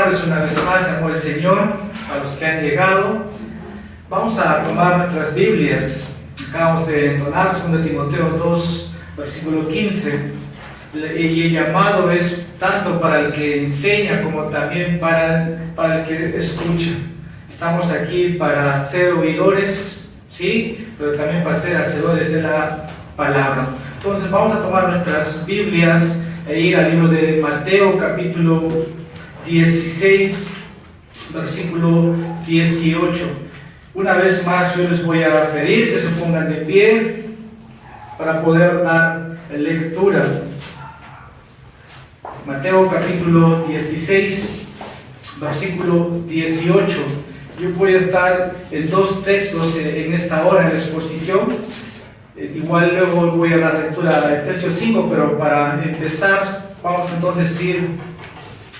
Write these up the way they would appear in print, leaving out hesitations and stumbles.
saludarles una vez más, amor del Señor, a los que han llegado. Vamos a tomar nuestras Biblias. Acabamos de entonar 2 Timoteo 2, versículo 15. Y el llamado es tanto para el que enseña como también para el que escucha. Estamos aquí para ser oidores, sí, pero también para ser hacedores de la palabra. Entonces vamos a tomar nuestras Biblias e ir al libro de Mateo, capítulo 16, versículo 18. Una vez más yo les voy a pedir que se pongan de pie para poder dar lectura. Mateo capítulo 16, versículo 18. Yo voy a estar en dos textos en esta hora en la exposición. Igual luego voy a dar lectura a Efesios 5, pero para empezar vamos entonces a ir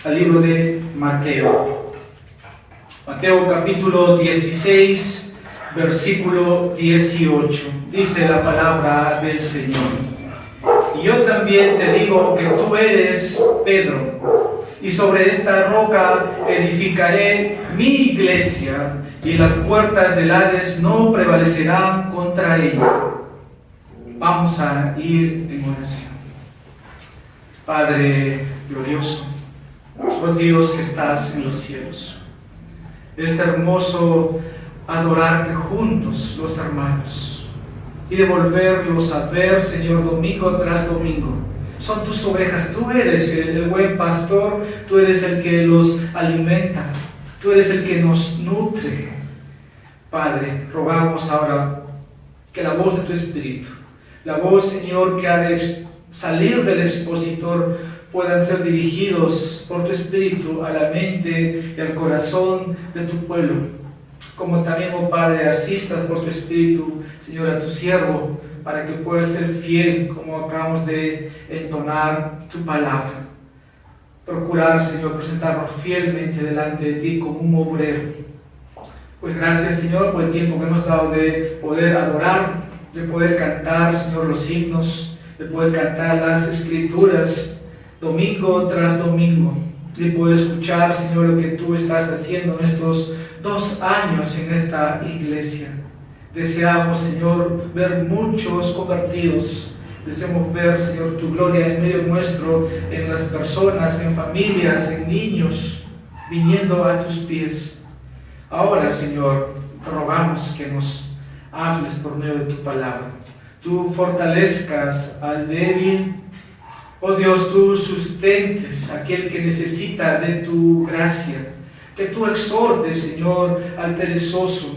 al libro de Mateo. Mateo capítulo 16, versículo 18. Dice la palabra del Señor: y yo también te digo que tú eres Pedro, y sobre esta roca edificaré mi iglesia, y las puertas del Hades no prevalecerán contra ella. Vamos a ir en oración. Padre glorioso, oh Dios que estás en los cielos, es hermoso adorarte juntos los hermanos y de volverlos a ver, Señor, domingo tras domingo. Son tus ovejas, tú eres el buen pastor, tú eres el que los alimenta, tú eres el que nos nutre. Padre, rogamos ahora que la voz de tu Espíritu, la voz, Señor, que ha de salir del expositor, puedan ser dirigidos por tu Espíritu a la mente y al corazón de tu pueblo. Como también, oh Padre, asistas por tu Espíritu, Señor, a tu siervo, para que pueda ser fiel, como acabamos de entonar tu palabra. Procurar, Señor, presentarnos fielmente delante de ti como un obrero. Pues gracias, Señor, por el tiempo que nos has dado de poder adorar, de poder cantar, Señor, los himnos, de poder cantar las escrituras domingo tras domingo, de poder escuchar, Señor, lo que tú estás haciendo en estos 2 años en esta iglesia. Deseamos, Señor, ver muchos convertidos. Deseamos ver, Señor, tu gloria en medio nuestro, en las personas, en familias, en niños, viniendo a tus pies. Ahora, Señor, te rogamos que nos hables por medio de tu palabra. Tú fortalezcas al débil. Oh Dios, tú sustentes a aquel que necesita de tu gracia. Que tú exhortes, Señor, al perezoso.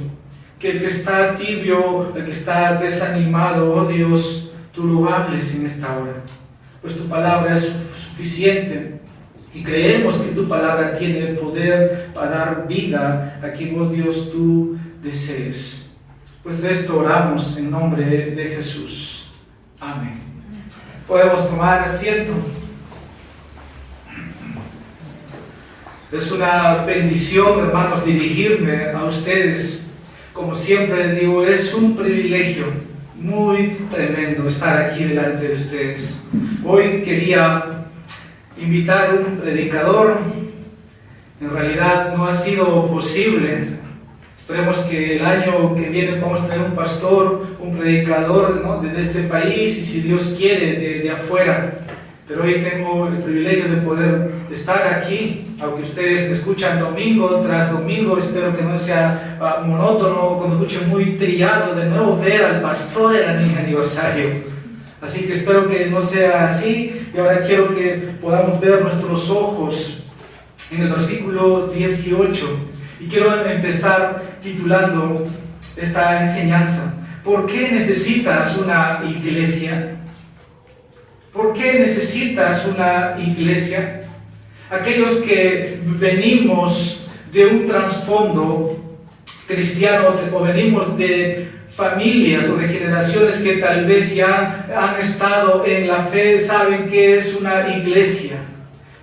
Que el que está tibio, el que está desanimado, oh Dios, tú lo hables en esta hora. Pues tu palabra es suficiente. Y creemos que tu palabra tiene poder para dar vida a quien, oh Dios, tú desees. Pues de esto oramos en nombre de Jesús. Amén. Podemos tomar asiento. Es una bendición, hermanos, dirigirme a ustedes. Como siempre digo, es un privilegio muy tremendo estar aquí delante de ustedes. Hoy quería invitar a un predicador. En realidad no ha sido posible. Esperemos que el año que viene vamos a tener un pastor, un predicador, ¿no?, de este país, y si Dios quiere, de afuera. Pero hoy tengo el privilegio de poder estar aquí, aunque ustedes me escuchan domingo tras domingo. Espero que no sea monótono, cuando escuchen muy trillado de nuevo ver al pastor en el aniversario. Así que espero que no sea así. Y ahora quiero que podamos ver nuestros ojos en el versículo 18. Y quiero empezar titulando esta enseñanza: ¿por qué necesitas una iglesia? ¿Por qué necesitas una iglesia? Aquellos que venimos de un trasfondo cristiano o venimos de familias o de generaciones que tal vez ya han estado en la fe, saben qué es una iglesia.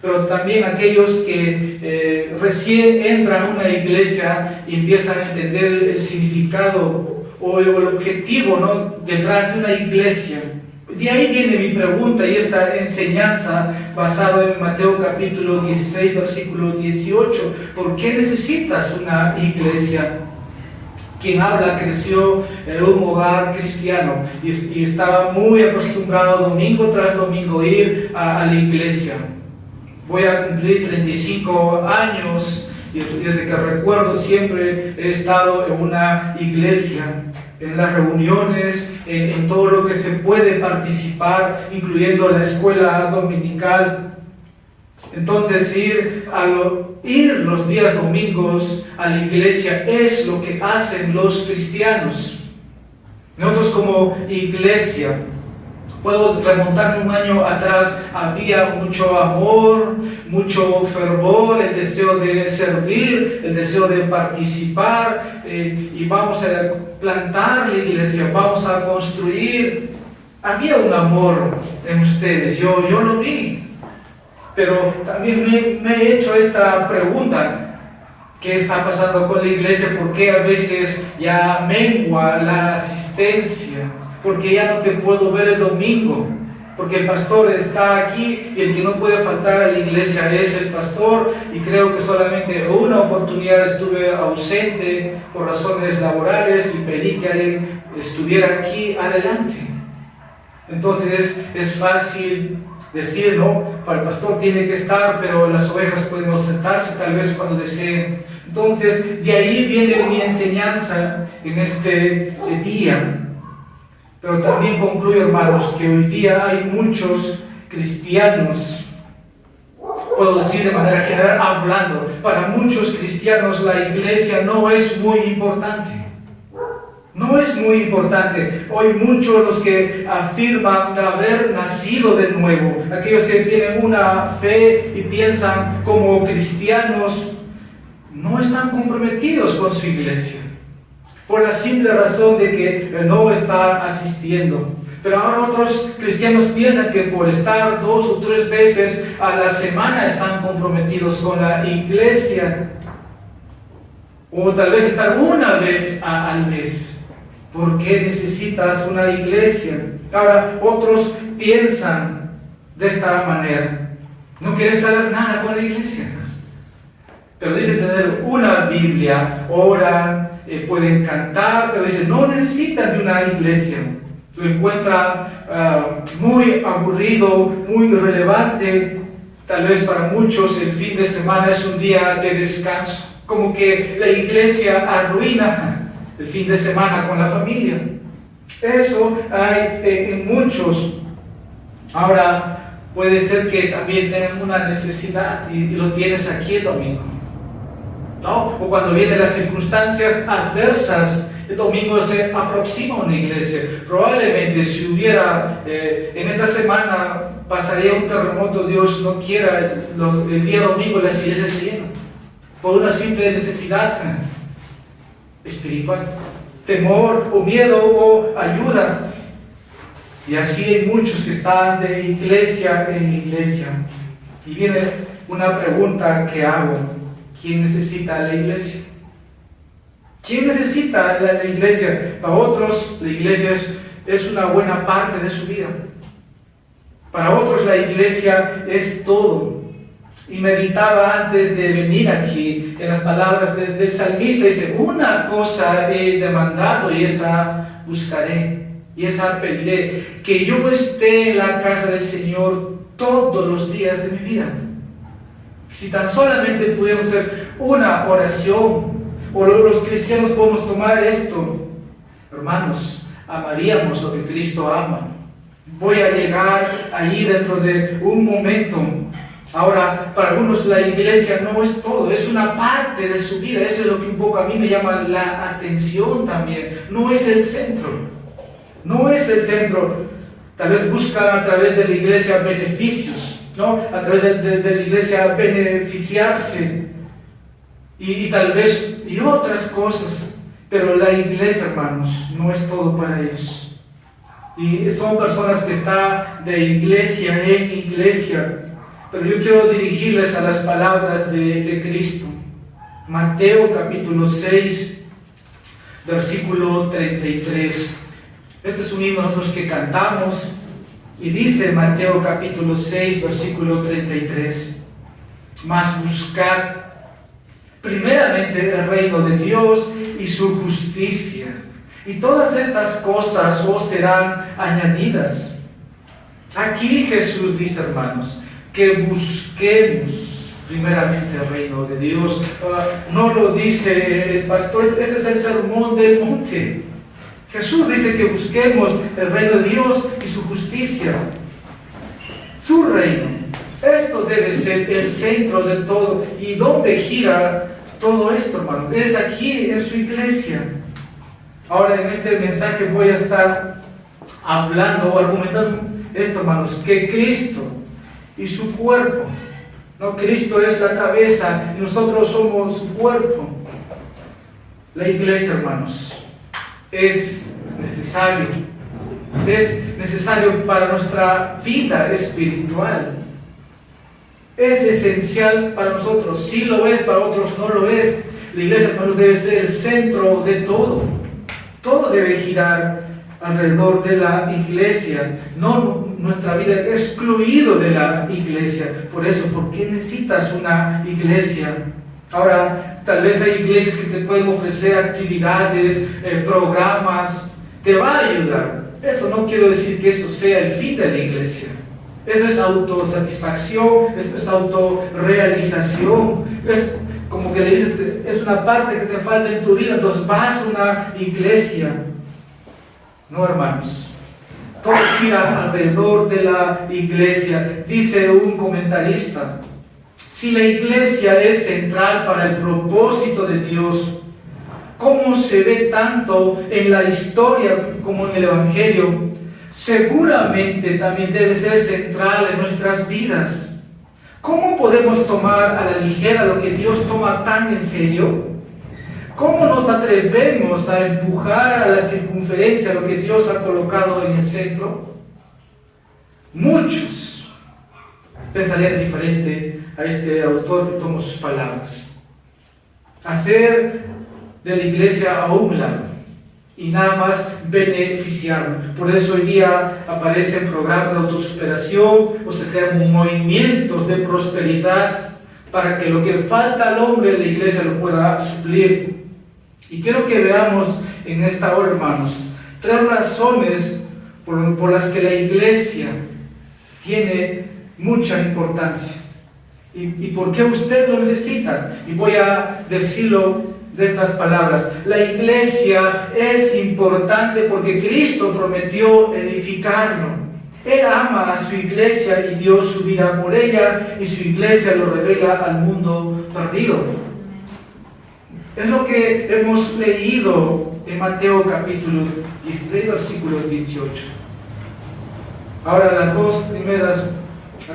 Pero también aquellos que recién entran a una iglesia y empiezan a entender el significado o el objetivo, ¿no?, detrás de una iglesia. de ahí viene mi pregunta y esta enseñanza basada en Mateo capítulo 16, versículo 18. ¿Por qué necesitas una iglesia? Quien habla creció en un hogar cristiano y estaba muy acostumbrado domingo tras domingo ir a la iglesia. Voy a cumplir 35 años y desde que recuerdo siempre he estado en una iglesia, en las reuniones, en todo lo que se puede participar, incluyendo la escuela dominical. Entonces ir los días domingos a la iglesia es lo que hacen los cristianos. Nosotros como iglesia, puedo remontarme un año atrás, había mucho amor, mucho fervor, el deseo de servir, el deseo de participar, y vamos a plantar la iglesia, vamos a construir. Había un amor en ustedes, yo lo vi. Pero también me he hecho esta pregunta: ¿qué está pasando con la iglesia? ¿Por qué a veces ya mengua la asistencia? ¿Por qué ya no te puedo ver el domingo? Porque el pastor está aquí y el que no puede faltar a la iglesia es el pastor, y creo que solamente una oportunidad estuve ausente por razones laborales y pedí que alguien estuviera aquí adelante. Entonces es fácil decir, no, para el pastor tiene que estar, pero las ovejas pueden ausentarse tal vez cuando deseen. Entonces de ahí viene mi enseñanza en este día. Pero también concluyo, hermanos, que hoy día hay muchos cristianos, puedo decir de manera general hablando, para muchos cristianos la iglesia no es muy importante. No es muy importante. Hoy muchos los que afirman haber nacido de nuevo, aquellos que tienen una fe y piensan como cristianos, no están comprometidos con su iglesia, por la simple razón de que no están asistiendo. Pero ahora otros cristianos piensan que por estar 2 o 3 veces a la semana están comprometidos con la iglesia, o tal vez estar una vez al mes. ¿Por qué necesitas una iglesia? Ahora otros piensan de esta manera: no quieren saber nada con la iglesia, pero dicen tener una Biblia, oran, pueden cantar, pero dicen no necesitan de una iglesia. Lo encuentran muy aburrido, muy irrelevante. Tal vez para muchos el fin de semana es un día de descanso, como que la iglesia arruina el fin de semana con la familia. Eso hay en muchos. Ahora puede ser que también tengan una necesidad y lo tienes aquí el domingo, ¿no? O cuando vienen las circunstancias adversas, el domingo se aproxima a una iglesia. Probablemente si hubiera en esta semana pasaría un terremoto, Dios no quiera, el día domingo las iglesias se llenan por una simple necesidad espiritual, temor o miedo o ayuda. Y así hay muchos que están de iglesia en iglesia. Y viene una pregunta que hago: ¿quién necesita la iglesia? ¿Quién necesita la iglesia? Para otros la iglesia es una buena parte de su vida. Para otros la iglesia es todo. Y meditaba antes de venir aquí en las palabras del salmista. Dice: una cosa he demandado y esa buscaré, y esa pediré, que yo esté en la casa del Señor todos los días de mi vida. Si tan solamente pudiéramos hacer una oración, o los cristianos podemos tomar esto, hermanos, amaríamos lo que Cristo ama. Voy a llegar ahí dentro de un momento. Ahora, para algunos la iglesia no es todo, es una parte de su vida. Eso es lo que un poco a mí me llama la atención también. No es el centro, no es el centro. Tal vez buscan a través de la iglesia beneficios, ¿no? A través de la iglesia beneficiarse y tal vez y otras cosas. Pero la iglesia, hermanos, no es todo para ellos. Y son personas que están de iglesia en iglesia. Pero yo quiero dirigirles a las palabras de Cristo. Mateo capítulo 6, versículo 33. Este es un himno nosotros que cantamos Y dice Mateo capítulo 6, versículo 33, mas buscad primeramente el reino de Dios y su justicia, y todas estas cosas os serán añadidas. Aquí Jesús dice, hermanos, que busquemos primeramente el reino de Dios. No lo dice el pastor, este es el sermón del monte. Jesús dice que busquemos el reino de Dios y su justicia, su reino. Esto debe ser el centro de todo. ¿Y dónde gira todo esto, hermano? Es aquí, en su iglesia. Ahora en este mensaje voy a estar hablando o argumentando esto, hermanos, que Cristo y su cuerpo, no, Cristo es la cabeza y nosotros somos su cuerpo. La iglesia, hermanos, es necesario para nuestra vida espiritual. Es esencial para nosotros. Sí lo es, para otros no lo es. La iglesia, hermanos, debe ser el centro de todo. Todo debe girar alrededor de la iglesia, no nuestra vida excluido de la iglesia. Por eso, ¿por qué necesitas una iglesia? Ahora, tal vez hay iglesias que te pueden ofrecer actividades, programas, te va a ayudar. Eso no quiero decir que eso sea el fin de la iglesia. Eso es autosatisfacción, eso es autorrealización, es como que la iglesia es una parte que te falta en tu vida, entonces vas a una iglesia. No, hermanos, todo gira alrededor de la iglesia. Dice un comentarista, si la iglesia es central para el propósito de Dios, como se ve tanto en la historia como en el Evangelio, seguramente también debe ser central en nuestras vidas. ¿Cómo podemos tomar a la ligera lo que Dios toma tan en serio? ¿Cómo nos atrevemos a empujar a la circunferencia lo que Dios ha colocado en el centro? Muchos pensarían diferente a este autor que tomó sus palabras. Hacer de la iglesia a un lado y nada más beneficiarlo. Por eso hoy día aparecen programas de autosuperación o se crean movimientos de prosperidad para que lo que falta al hombre en la iglesia lo pueda suplir. Y quiero que veamos en esta hora, hermanos, 3 razones por las que la iglesia tiene mucha importancia y por qué usted lo necesita. Y voy a decirlo de estas palabras. La iglesia es importante porque Cristo prometió edificarlo. Él ama a su iglesia y dio su vida por ella, y su iglesia lo revela al mundo perdido. Es lo que hemos leído en Mateo capítulo 16, versículo 18. Ahora, las 2 primeras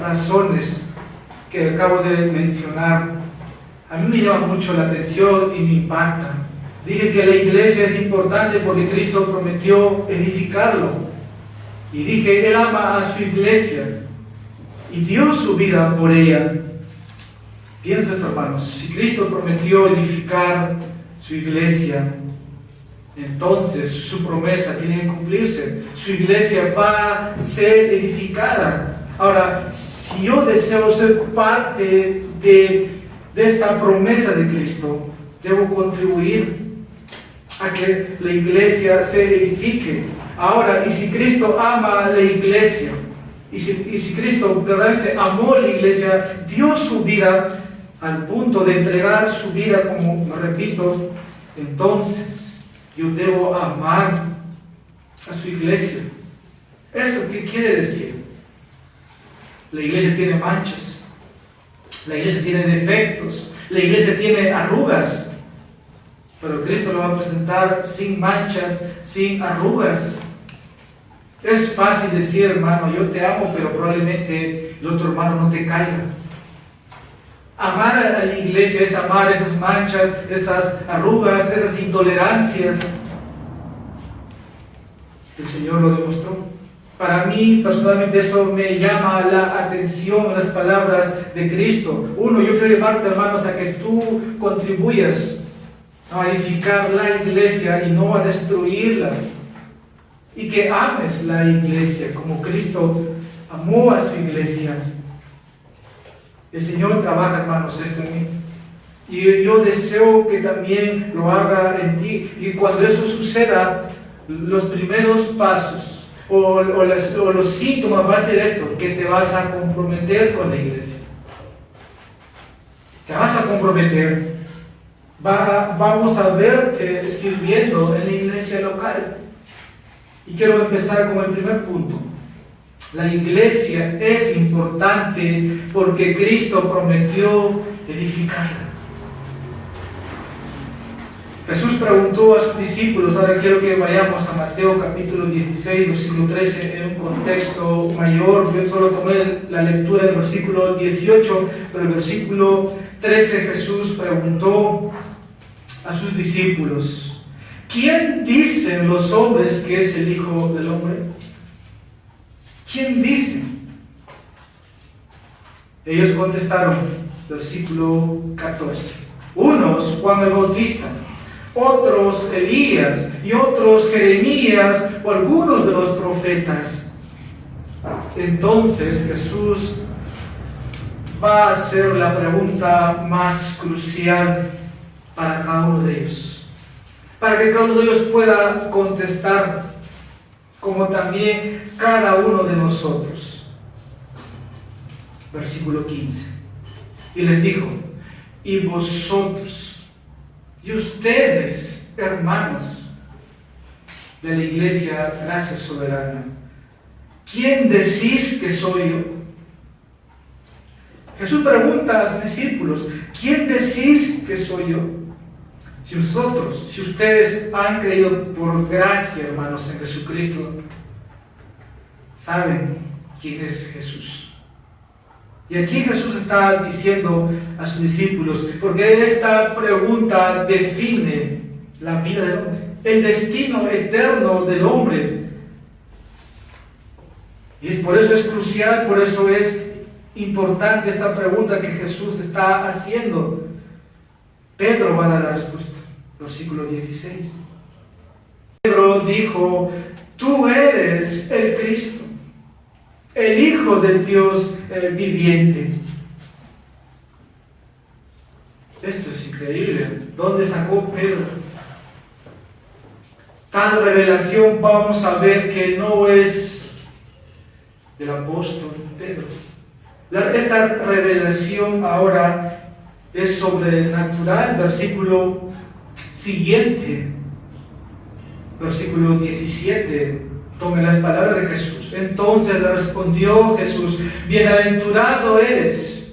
razones que acabo de mencionar, a mí me llama mucho la atención y me impactan. Dije que la iglesia es importante porque Cristo prometió edificarlo. Y dije, Él ama a su iglesia y dio su vida por ella. Piensa esto, hermanos, si Cristo prometió edificar su iglesia, entonces su promesa tiene que cumplirse. Su iglesia va a ser edificada. Ahora, si yo deseo ser parte de esta promesa de Cristo, debo contribuir a que la iglesia se edifique. Ahora, y si Cristo ama a la iglesia, y si Cristo verdaderamente amó a la iglesia, dio su vida al punto de entregar su vida, como lo repito, entonces yo debo amar a su iglesia. ¿Eso qué quiere decir? La iglesia tiene manchas, la iglesia tiene defectos, la iglesia tiene arrugas, pero Cristo lo va a presentar sin manchas, sin arrugas. Es fácil decir, hermano, yo te amo, pero probablemente el otro hermano no te caiga. Amar a la iglesia es amar esas manchas, esas arrugas, esas intolerancias. El Señor lo demostró. Para mí, personalmente, eso me llama la atención, las palabras de Cristo. Uno, yo quiero llevarte, hermanos, a que tú contribuyas a edificar la iglesia y no a destruirla. y que ames la iglesia como Cristo amó a su iglesia. El Señor trabaja, hermanos, esto en mí. Y yo deseo que también lo haga en ti. Y cuando eso suceda, los primeros pasos o los síntomas va a ser esto, que te vas a comprometer con la iglesia. Te vas a comprometer. Vamos a verte sirviendo en la iglesia local. Y quiero empezar con el primer punto. La iglesia es importante porque Cristo prometió edificarla. Jesús preguntó a sus discípulos, ahora quiero que vayamos a Mateo capítulo 16, versículo 13, en un contexto mayor. Yo solo tomé la lectura del versículo 18, pero el versículo 13 Jesús preguntó a sus discípulos, ¿quién dicen los hombres que es el Hijo del Hombre? ¿Quién dice? Ellos contestaron, versículo 14, unos Juan el Bautista, otros Elías y otros Jeremías o algunos de los profetas. Entonces Jesús va a hacer la pregunta más crucial para cada uno de ellos, para que cada uno de ellos pueda contestar, como también cada uno de nosotros. Versículo 15. Y les dijo, y vosotros, y ustedes, hermanos de la iglesia Gracia Soberana, ¿quién decís que soy yo? Jesús pregunta a sus discípulos, ¿quién decís que soy yo? Si ustedes han creído por gracia, hermanos, en Jesucristo, saben quién es Jesús. Y aquí Jesús está diciendo a sus discípulos, porque esta pregunta define la vida del hombre, el destino eterno del hombre. Y por eso es crucial, por eso es importante esta pregunta que Jesús está haciendo. Pedro va a dar la respuesta, versículo 16. Pedro dijo, tú eres el Cristo, el Hijo del Dios viviente. Esto es increíble. ¿Dónde sacó Pedro tal revelación? Vamos a ver que no es del apóstol Pedro. Esta revelación ahora es sobrenatural. Versículo siguiente, versículo 17. Tome las palabras de Jesús. Entonces le respondió Jesús, bienaventurado eres,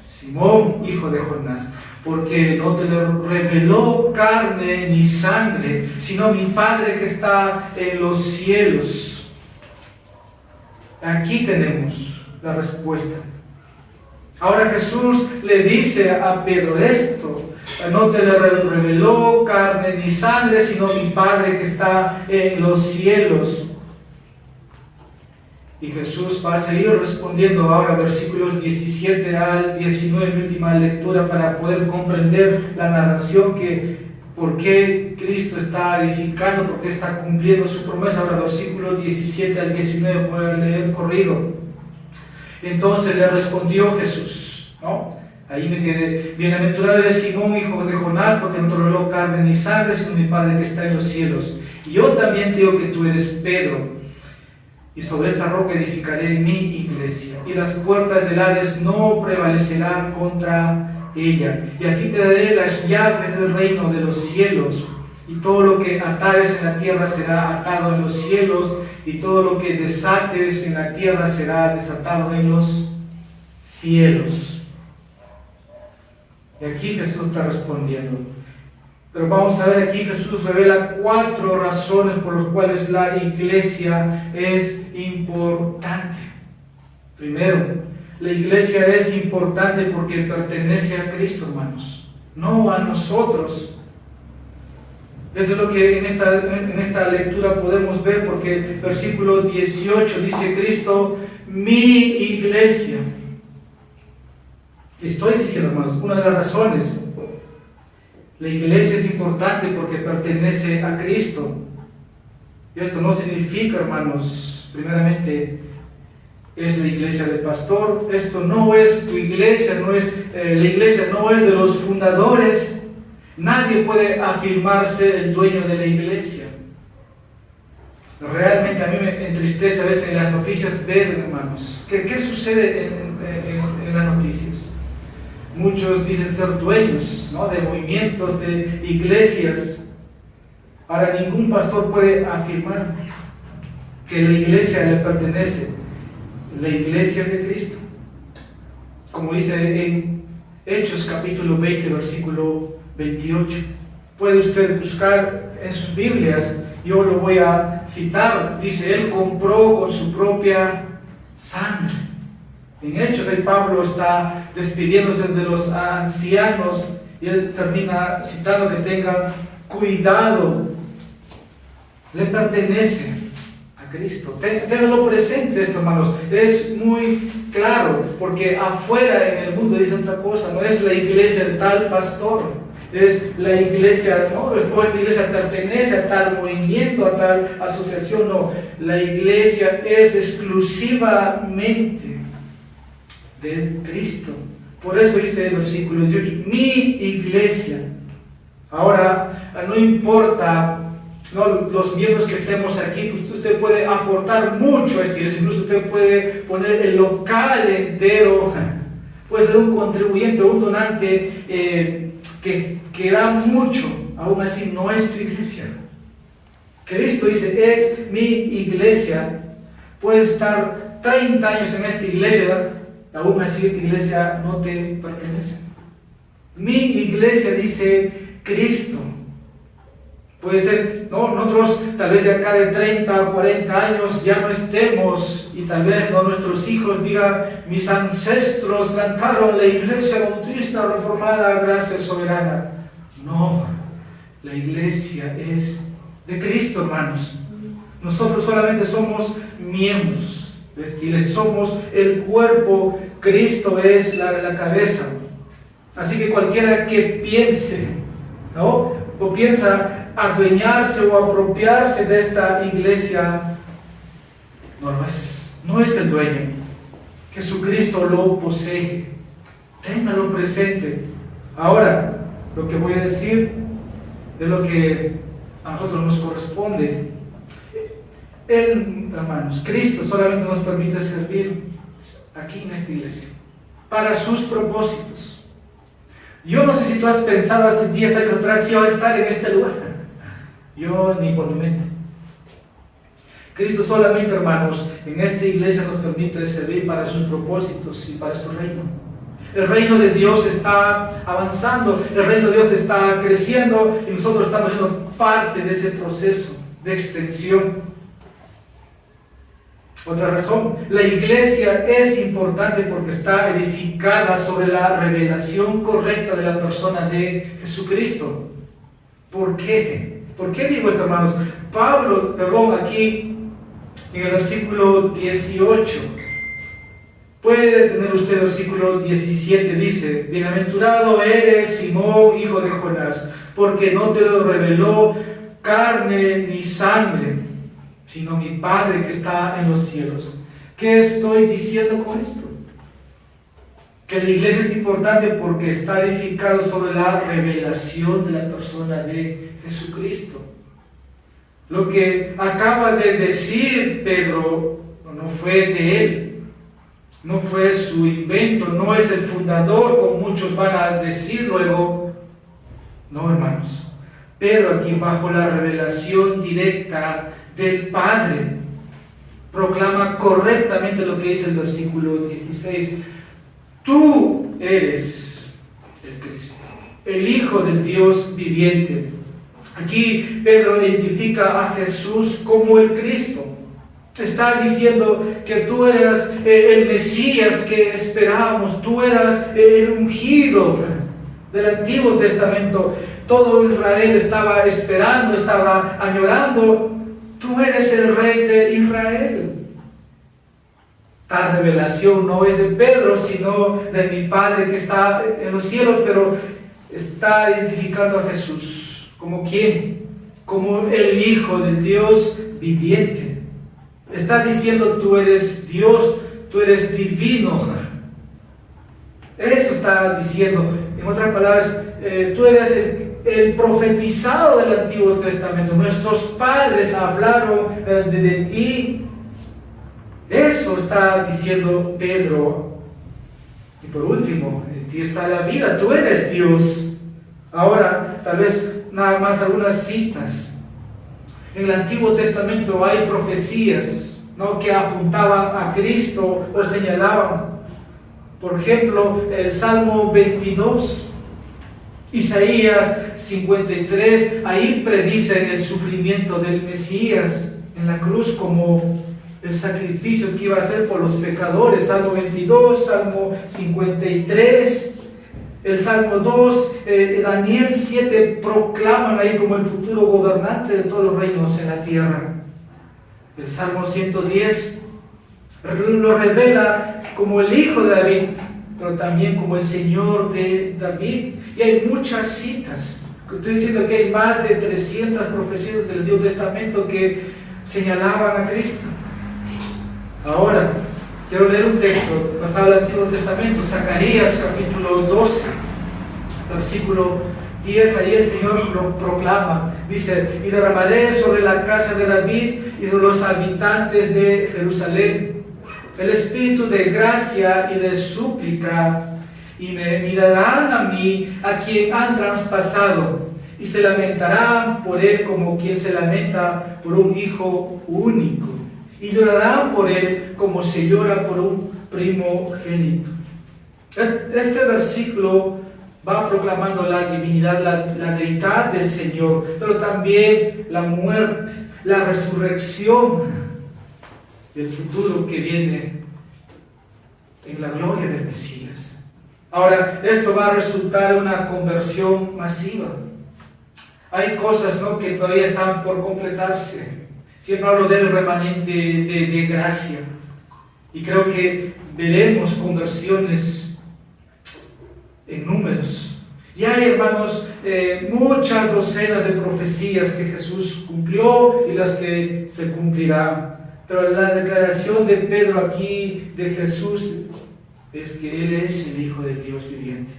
Simón, hijo de Jonás, porque no te lo reveló carne ni sangre, sino mi Padre que está en los cielos. Aquí tenemos la respuesta. Ahora Jesús le dice a Pedro esto, no te le reveló carne ni sangre, sino mi Padre que está en los cielos. Y Jesús va a seguir respondiendo ahora versículos 17 al 19, mi última lectura, para poder comprender la narración que por qué Cristo está edificando, por qué está cumpliendo su promesa. Ahora versículos 17 al 19, voy a leer corrido. Entonces le respondió Jesús, ¿no? Ahí me quedé. Bienaventurado eres Simón, hijo de Jonás, porque no te reveló carne ni sangre, sino mi Padre que está en los cielos. Y yo también te digo que tú eres Pedro, y sobre esta roca edificaré mi iglesia, y las puertas del Hades no prevalecerán contra ella. Y a ti te daré las llaves del reino de los cielos, y todo lo que atares en la tierra será atado en los cielos, y todo lo que desates en la tierra será desatado en los cielos. Y aquí Jesús está respondiendo. Pero vamos a ver, aquí Jesús revela 4 razones por las cuales la iglesia es importante. Primero, la iglesia es importante porque pertenece a Cristo, hermanos, no a nosotros. Eso es lo que en esta lectura podemos ver, porque versículo 18 dice Cristo, mi iglesia. Estoy diciendo, hermanos, una de las razones. La iglesia es importante porque pertenece a Cristo. Y esto no significa, hermanos, primeramente, es la iglesia del pastor. Esto no es tu iglesia, la iglesia no es de los fundadores. Nadie puede afirmarse el dueño de la iglesia. Realmente a mí me entristece a veces en las noticias ver, hermanos, ¿qué sucede en las noticias? Muchos dicen ser dueños, ¿no?, de movimientos, de iglesias. Ahora, ningún pastor puede afirmar que la iglesia le pertenece. La iglesia es de Cristo. Como dice en Hechos capítulo 20, versículo 28. Puede usted buscar en sus Biblias, yo lo voy a citar. Dice, Él compró con su propia sangre. En Hechos, ahí Pablo está despidiéndose de los ancianos y él termina citando que tengan cuidado. Le pertenece a Cristo. Ténganlo presente esto, hermanos. Es muy claro, porque afuera en el mundo dice otra cosa. No es la iglesia de tal pastor, es la iglesia, no, esta iglesia pertenece a tal movimiento, a tal asociación. No, la iglesia es exclusivamente de Cristo. Por eso dice el versículo 18, mi iglesia. Ahora, no importa, ¿no?, los miembros que estemos aquí, pues usted puede aportar mucho a esta iglesia. Incluso usted puede poner el local entero, puede ser un contribuyente, un donante que da mucho. Aún así no es tu iglesia. Cristo dice, es mi iglesia. Puedes estar 30 años en esta iglesia, aún así esta iglesia no te pertenece. Mi iglesia, dice Cristo. Puede ser, ¿no?, nosotros tal vez de acá de 30 o 40 años ya no estemos, y tal vez, ¿no?, nuestros hijos digan, mis ancestros plantaron la iglesia bautista reformada Gracia Soberana. No, la iglesia es de Cristo, hermanos. Nosotros solamente somos miembros de esta iglesia, somos el cuerpo, Cristo es la cabeza. Así que cualquiera que piense, ¿no?, o piensa adueñarse o apropiarse de esta iglesia, no es el dueño. Jesucristo lo posee. Téngalo presente. Ahora, lo que voy a decir es lo que a nosotros nos corresponde. Él, hermanos, Cristo solamente nos permite servir aquí en esta iglesia para sus propósitos. Yo no sé si tú has pensado hace 10 años atrás si iba a estar en este lugar. Yo ni por mi mente. Cristo solamente, hermanos, en esta iglesia nos permite servir para sus propósitos y para su reino. El reino de Dios está avanzando, el reino de Dios está creciendo y nosotros estamos siendo parte de ese proceso de extensión. Otra razón, la iglesia es importante porque está edificada sobre la revelación correcta de la persona de Jesucristo. ¿Por qué? ¿Por qué digo esto, hermanos? Pablo, aquí en el versículo 18, puede tener usted el versículo 17, dice, bienaventurado eres, Simón, hijo de Jonás, porque no te lo reveló carne ni sangre, sino mi Padre que está en los cielos. ¿Qué estoy diciendo con esto? Que la iglesia es importante porque está edificado sobre la revelación de la persona de Jesucristo. Lo que acaba de decir Pedro no fue de él, no fue su invento, no es el fundador, como muchos van a decir luego. No, hermanos. Pedro aquí, bajo la revelación directa del Padre, proclama correctamente lo que dice el versículo 16. Tú eres el Cristo, el Hijo del Dios viviente. Aquí Pedro identifica a Jesús como el Cristo. Está diciendo que tú eras el Mesías que esperábamos, tú eras el ungido del Antiguo Testamento. Todo Israel estaba esperando, estaba añorando. Tú eres el Rey de Israel. Tal revelación no es de Pedro, sino de mi Padre que está en los cielos, pero está identificando a Jesús. ¿Como quién? como el Hijo de Dios viviente. Está diciendo, tú eres Dios, tú eres divino. Eso está diciendo. En otras palabras, tú eres el profetizado del Antiguo Testamento. Nuestros padres hablaron de ti. Eso está diciendo Pedro. Y por último, en ti está la vida. Tú eres Dios. Ahora, tal vez nada más algunas citas. En el Antiguo Testamento hay profecías, ¿no?, que apuntaban a Cristo o señalaban. Por ejemplo, el Salmo 22, Isaías 53, ahí predicen el sufrimiento del Mesías en la cruz como el sacrificio que iba a hacer por los pecadores. Salmo 22, Salmo 53, el Salmo 2, Daniel 7 proclaman ahí como el futuro gobernante de todos los reinos en la tierra. El Salmo 110 lo revela como el Hijo de David, pero también como el Señor de David. Y hay muchas citas. Estoy diciendo que hay más de 300 profecías del Antiguo Testamento que señalaban a Cristo. Ahora, quiero leer un texto basado en el Antiguo Testamento, Zacarías capítulo 12, versículo 10. Ahí el Señor lo proclama. Dice: y derramaré sobre la casa de David y de los habitantes de Jerusalén el espíritu de gracia y de súplica, y me mirarán a mí, a quien han traspasado, y se lamentarán por él como quien se lamenta por un hijo único, y llorarán por él como se llora por un primogénito. Este versículo va proclamando la divinidad, la deidad del Señor, pero también la muerte, la resurrección, el futuro que viene en la gloria del Mesías. Ahora, esto va a resultar una conversión masiva. Hay cosas, ¿no?, que todavía están por completarse. Siempre hablo del remanente de gracia. Y creo que veremos conversiones en números. Y hay, hermanos, muchas docenas de profecías que Jesús cumplió y las que se cumplirán. Pero la declaración de Pedro aquí de Jesús es que Él es el Hijo de Dios viviente.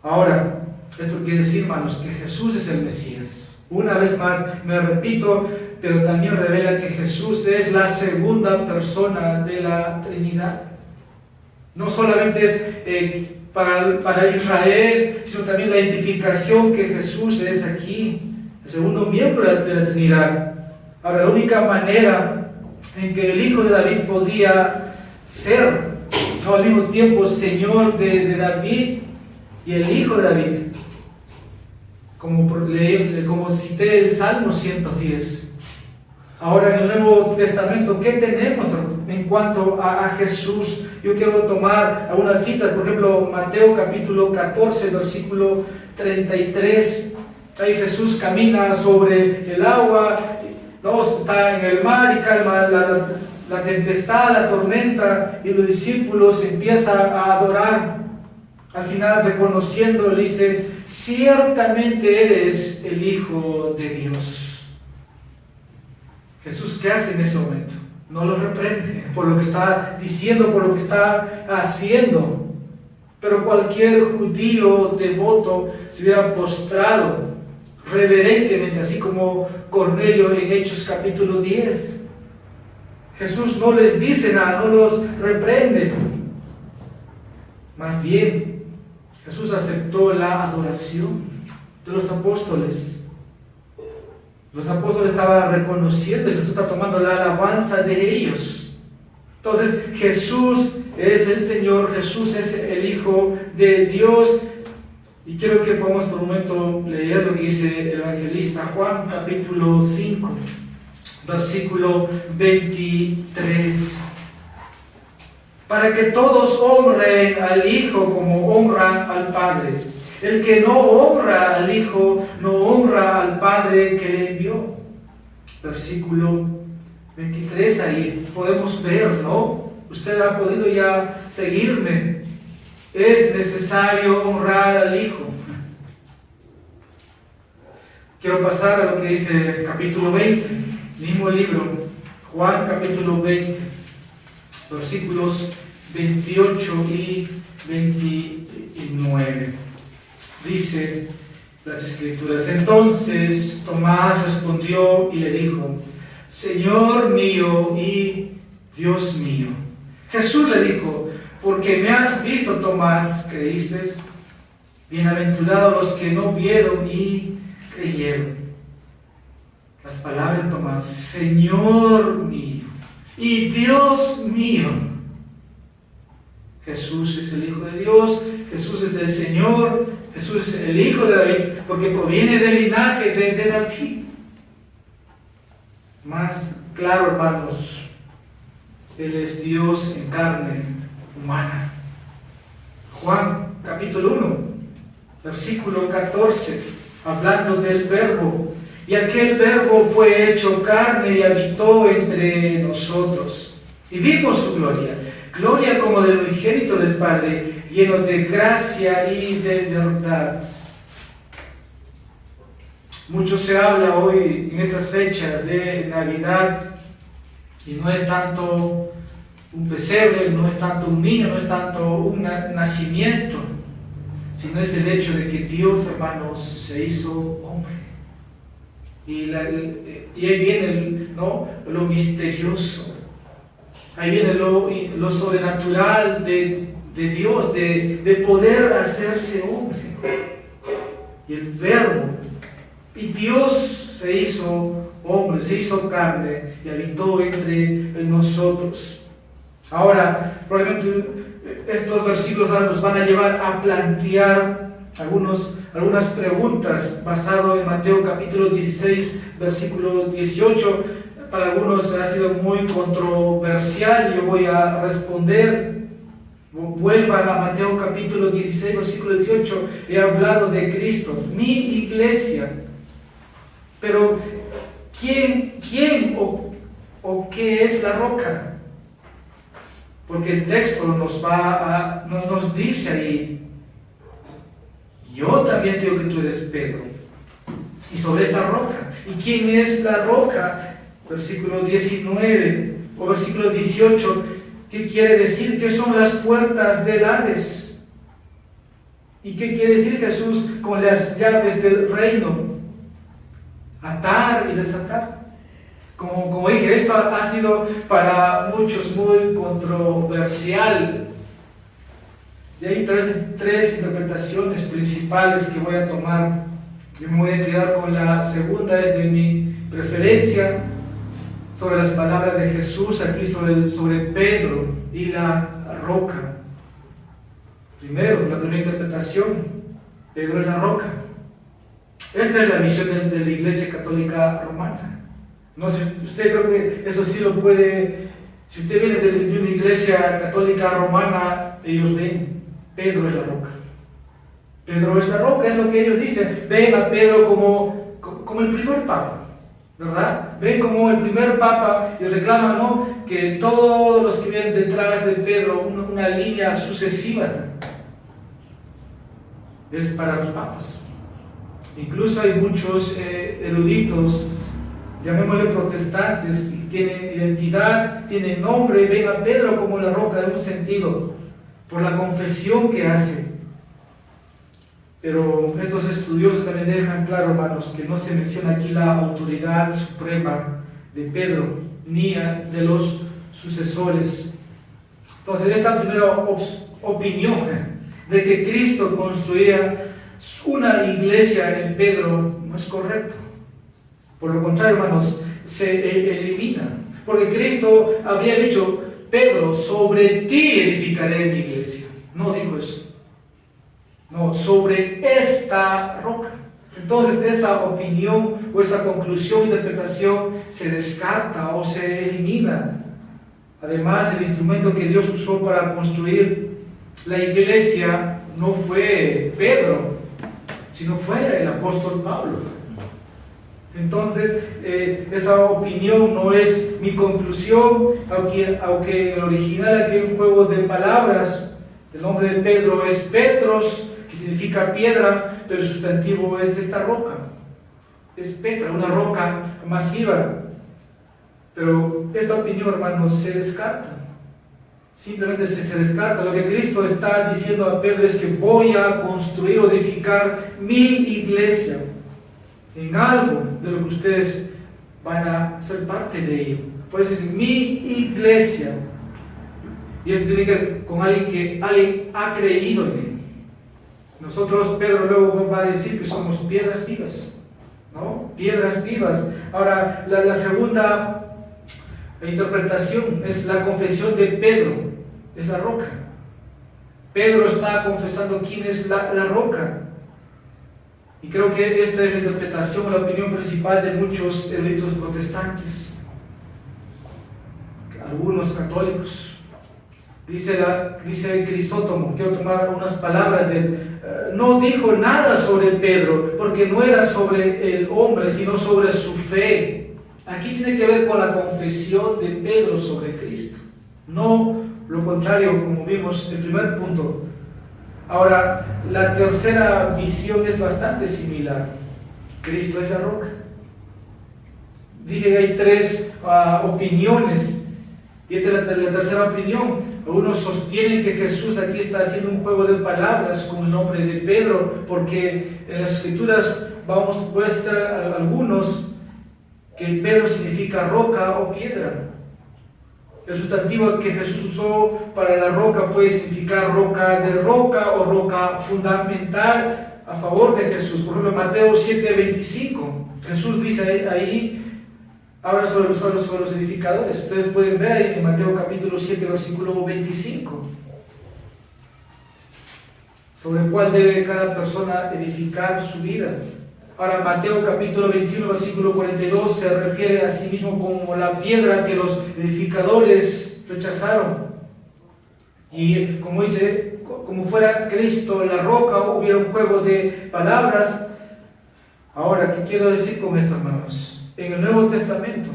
Ahora, esto quiere decir, hermanos, que Jesús es el Mesías. Una vez más, me repito, pero también revela que Jesús es la segunda persona de la Trinidad. No solamente es para Israel, sino también la identificación que Jesús es aquí, el segundo miembro de la Trinidad. Ahora, la única manera en que el Hijo de David podría ser al mismo tiempo Señor de David y el Hijo de David, como cité el Salmo 110. Ahora, en el Nuevo Testamento, ¿qué tenemos en cuanto a Jesús? Yo quiero tomar algunas citas, por ejemplo, Mateo capítulo 14, versículo 33. Ahí Jesús camina sobre el agua, está en el mar y calma la tempestad, la tormenta, y los discípulos empiezan a adorar. Al final, reconociendo, le dice: ciertamente eres el Hijo de Dios. Jesús, ¿qué hace en ese momento? No lo reprende por lo que está diciendo, por lo que está haciendo. Pero cualquier judío devoto se hubiera postrado reverentemente, así como Cornelio en Hechos capítulo 10. Jesús no les dice nada, no los reprende. Más bien, Jesús aceptó la adoración de los apóstoles. Los apóstoles estaban reconociendo y Jesús está tomando la alabanza de ellos. Entonces, Jesús es el Señor, Jesús es el Hijo de Dios. Y quiero que podamos por un momento leer lo que dice el evangelista Juan, capítulo 5, versículo 23. Para que todos honren al Hijo como honran al Padre. El que no honra al Hijo, no honra al Padre que le envió. Versículo 23, ahí podemos ver, ¿no? Usted ha podido ya seguirme. Es necesario honrar al Hijo. Quiero pasar a lo que dice el capítulo 20, mismo libro, Juan capítulo 20, versículos 28 y 29. Dice las Escrituras: entonces Tomás respondió y le dijo: Señor mío y Dios mío. Jesús le dijo: porque me has visto, Tomás, creíste. Bienaventurados los que no vieron y creyeron. Las palabras de Tomás: Señor mío y Dios mío. Jesús es el Hijo de Dios, Jesús es el Señor, Jesús es el Hijo de David, porque proviene del linaje de David. Más claro, hermanos, Él es Dios en carne humana. Juan capítulo 1, versículo 14, hablando del Verbo. Y aquel Verbo fue hecho carne y habitó entre nosotros. Y vimos su gloria, gloria como del unigénito del Padre, lleno de gracia y de verdad. Mucho se habla hoy en estas fechas de Navidad, y no es tanto un pesebre, no es tanto un niño, no es tanto un nacimiento, sino es el hecho de que Dios, hermanos, se hizo hombre. Y ahí viene lo misterioso, ahí viene lo sobrenatural de Dios, de poder hacerse hombre. Y el Verbo, y Dios se hizo hombre, se hizo carne y habitó entre nosotros. Ahora, probablemente estos versículos nos van a llevar a plantear algunas preguntas basado en Mateo capítulo 16, versículo 18. Para algunos ha sido muy controversial y yo voy a responder. Vuelvan a Mateo capítulo 16, versículo 18. He hablado de Cristo, mi iglesia. Pero, ¿quién o qué es la roca? Porque el texto nos dice ahí: yo también digo que tú eres Pedro, y sobre esta roca. ¿Y quién es la roca? Versículo 19 o versículo 18, ¿qué quiere decir? ¿Qué son las puertas del Hades? ¿Y qué quiere decir Jesús con las llaves del reino? Atar y desatar. Como dije, esto ha sido para muchos muy controversial. Y hay tres interpretaciones principales que voy a tomar. Yo me voy a quedar con la segunda, es de mi preferencia, sobre las palabras de Jesús aquí sobre Pedro y la roca. Primero, la primera interpretación: Pedro es la roca. Esta es la visión de la Iglesia Católica Romana. No sé, usted creo que eso sí lo puede. Si usted viene de una iglesia católica romana, ellos ven: Pedro es la roca. Pedro es la roca, es lo que ellos dicen. Ven a Pedro como el primer papa, ¿verdad? Ven como el primer papa y reclaman, ¿no?, que todos los que vienen detrás de Pedro, una línea sucesiva, es para los papas. Incluso hay muchos eruditos, llamémosle protestantes, y tienen identidad, tienen nombre, ven a Pedro como la roca de un sentido, por la confesión que hace. Pero estos estudiosos también dejan claro, hermanos, que no se menciona aquí la autoridad suprema de Pedro, ni de los sucesores. Entonces, esta primera opinión de que Cristo construía una iglesia en Pedro no es correcto. Por lo contrario, hermanos, se elimina. Porque Cristo habría dicho: Pedro, sobre ti edificaré mi iglesia. No dijo eso. No, sobre esta roca. Entonces esa opinión o esa conclusión, interpretación se descarta o se elimina. Además, el instrumento que Dios usó para construir la iglesia no fue Pedro, sino fue el apóstol Pablo. Entonces, esa opinión no es mi conclusión, aunque en el original aquí hay un juego de palabras. El nombre de Pedro es Petros, que significa piedra, pero el sustantivo es esta roca. es Petra, una roca masiva. Pero esta opinión, hermanos, se descarta. Simplemente se descarta. Lo que Cristo está diciendo a Pedro es que voy a construir o edificar mi iglesia en algo de lo que ustedes van a ser parte de ello. Por eso es mi iglesia. Y eso tiene que ver con alguien que alguien ha creído en él. Nosotros, Pedro luego va a decir que somos piedras vivas, ¿no? Piedras vivas. Ahora, la segunda interpretación es la confesión de Pedro, es la roca. Pedro está confesando quién es la roca. Y creo que esta es la interpretación o la opinión principal de muchos eruditos protestantes, algunos católicos. Dice Crisóstomo, quiero tomar unas palabras de él. No dijo nada sobre Pedro, porque no era sobre el hombre, sino sobre su fe. Aquí tiene que ver con la confesión de Pedro sobre Cristo, no lo contrario, como vimos en el primer punto. Ahora, la tercera visión es bastante similar. Cristo es la roca. Dije que hay tres opiniones, y esta es la tercera opinión. Algunos sostienen que Jesús aquí está haciendo un juego de palabras con el nombre de Pedro, porque en las Escrituras puede citar algunos que Pedro significa roca o piedra. El sustantivo que Jesús usó para la roca puede significar roca de roca o roca fundamental a favor de Jesús. Por ejemplo, Mateo 7:25, Jesús dice ahí habla sobre los edificadores. Ustedes pueden ver ahí en Mateo capítulo 7, versículo 25, sobre cuál debe cada persona edificar su vida. Ahora, Mateo capítulo 21, versículo 42, se refiere a sí mismo como la piedra que los edificadores rechazaron. Y como dice, como fuera Cristo la roca, hubiera un juego de palabras. Ahora, ¿qué quiero decir con esto, hermanos? En el Nuevo Testamento,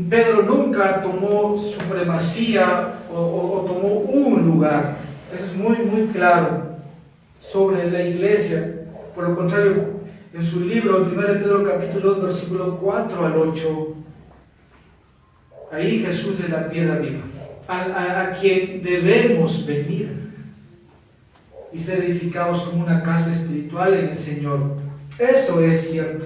Pedro nunca tomó supremacía o tomó un lugar. Eso es muy, muy claro sobre la iglesia. Por lo contrario, en su libro, 1 Pedro capítulo 2, versículo 4 al 8, ahí Jesús es la piedra viva, a quien debemos venir y ser edificados como una casa espiritual en el Señor. Eso es cierto.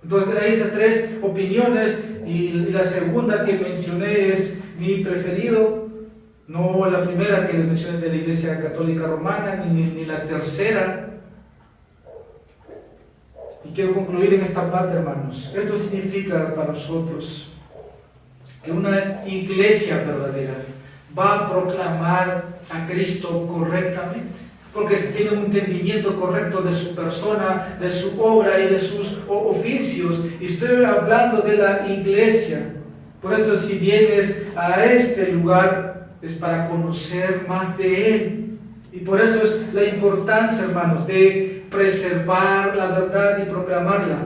Entonces hay esas tres opiniones, y la segunda que mencioné es mi preferido, no la primera que mencioné de la Iglesia Católica Romana, ni la tercera. Y quiero concluir en esta parte, hermanos. Esto significa para nosotros que una iglesia verdadera va a proclamar a Cristo correctamente, porque se tiene un entendimiento correcto de su persona, de su obra y de sus oficios. Y estoy hablando de la iglesia. Por eso, si vienes a este lugar, es para conocer más de Él. Y por eso es la importancia, hermanos, de preservar la verdad y proclamarla.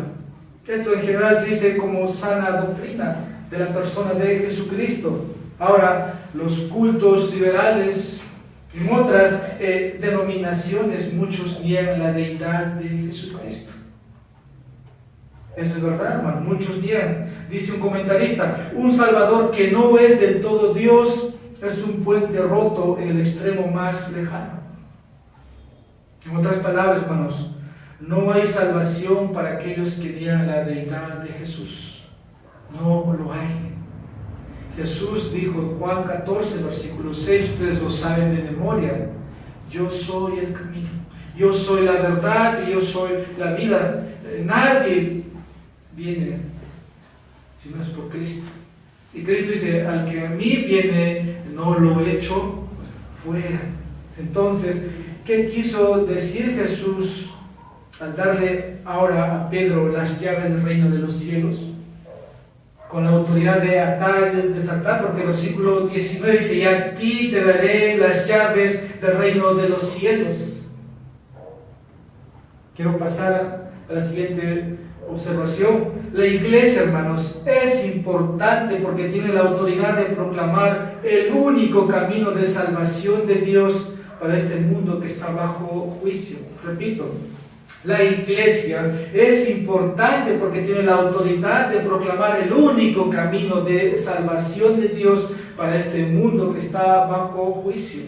Esto en general se dice como sana doctrina de la persona de Jesucristo. Ahora, los cultos liberales, en otras denominaciones, muchos niegan la deidad de Jesucristo. Eso es verdad, hermano, muchos niegan. Dice un comentarista, un Salvador que no es del todo Dios es un puente roto en el extremo más lejano. En otras palabras, hermanos, no hay salvación para aquellos que niegan la deidad de Jesús. No lo hay. Jesús dijo en Juan 14, versículo 6, ustedes lo saben de memoria: yo soy el camino, yo soy la verdad y yo soy la vida. Nadie viene si no es por Cristo. Y Cristo dice, al que a mí viene, no lo echo fuera. Entonces, ¿qué quiso decir Jesús al darle ahora a Pedro las llaves del reino de los cielos? Con la autoridad de atar y de desatar, porque el versículo 19 dice, y a ti te daré las llaves del reino de los cielos. Quiero pasar a la siguiente observación. La iglesia, hermanos, es importante porque tiene la autoridad de proclamar el único camino de salvación de Dios para este mundo que está bajo juicio. Repito, La iglesia es importante porque tiene la autoridad de proclamar el único camino de salvación de Dios para este mundo que está bajo juicio.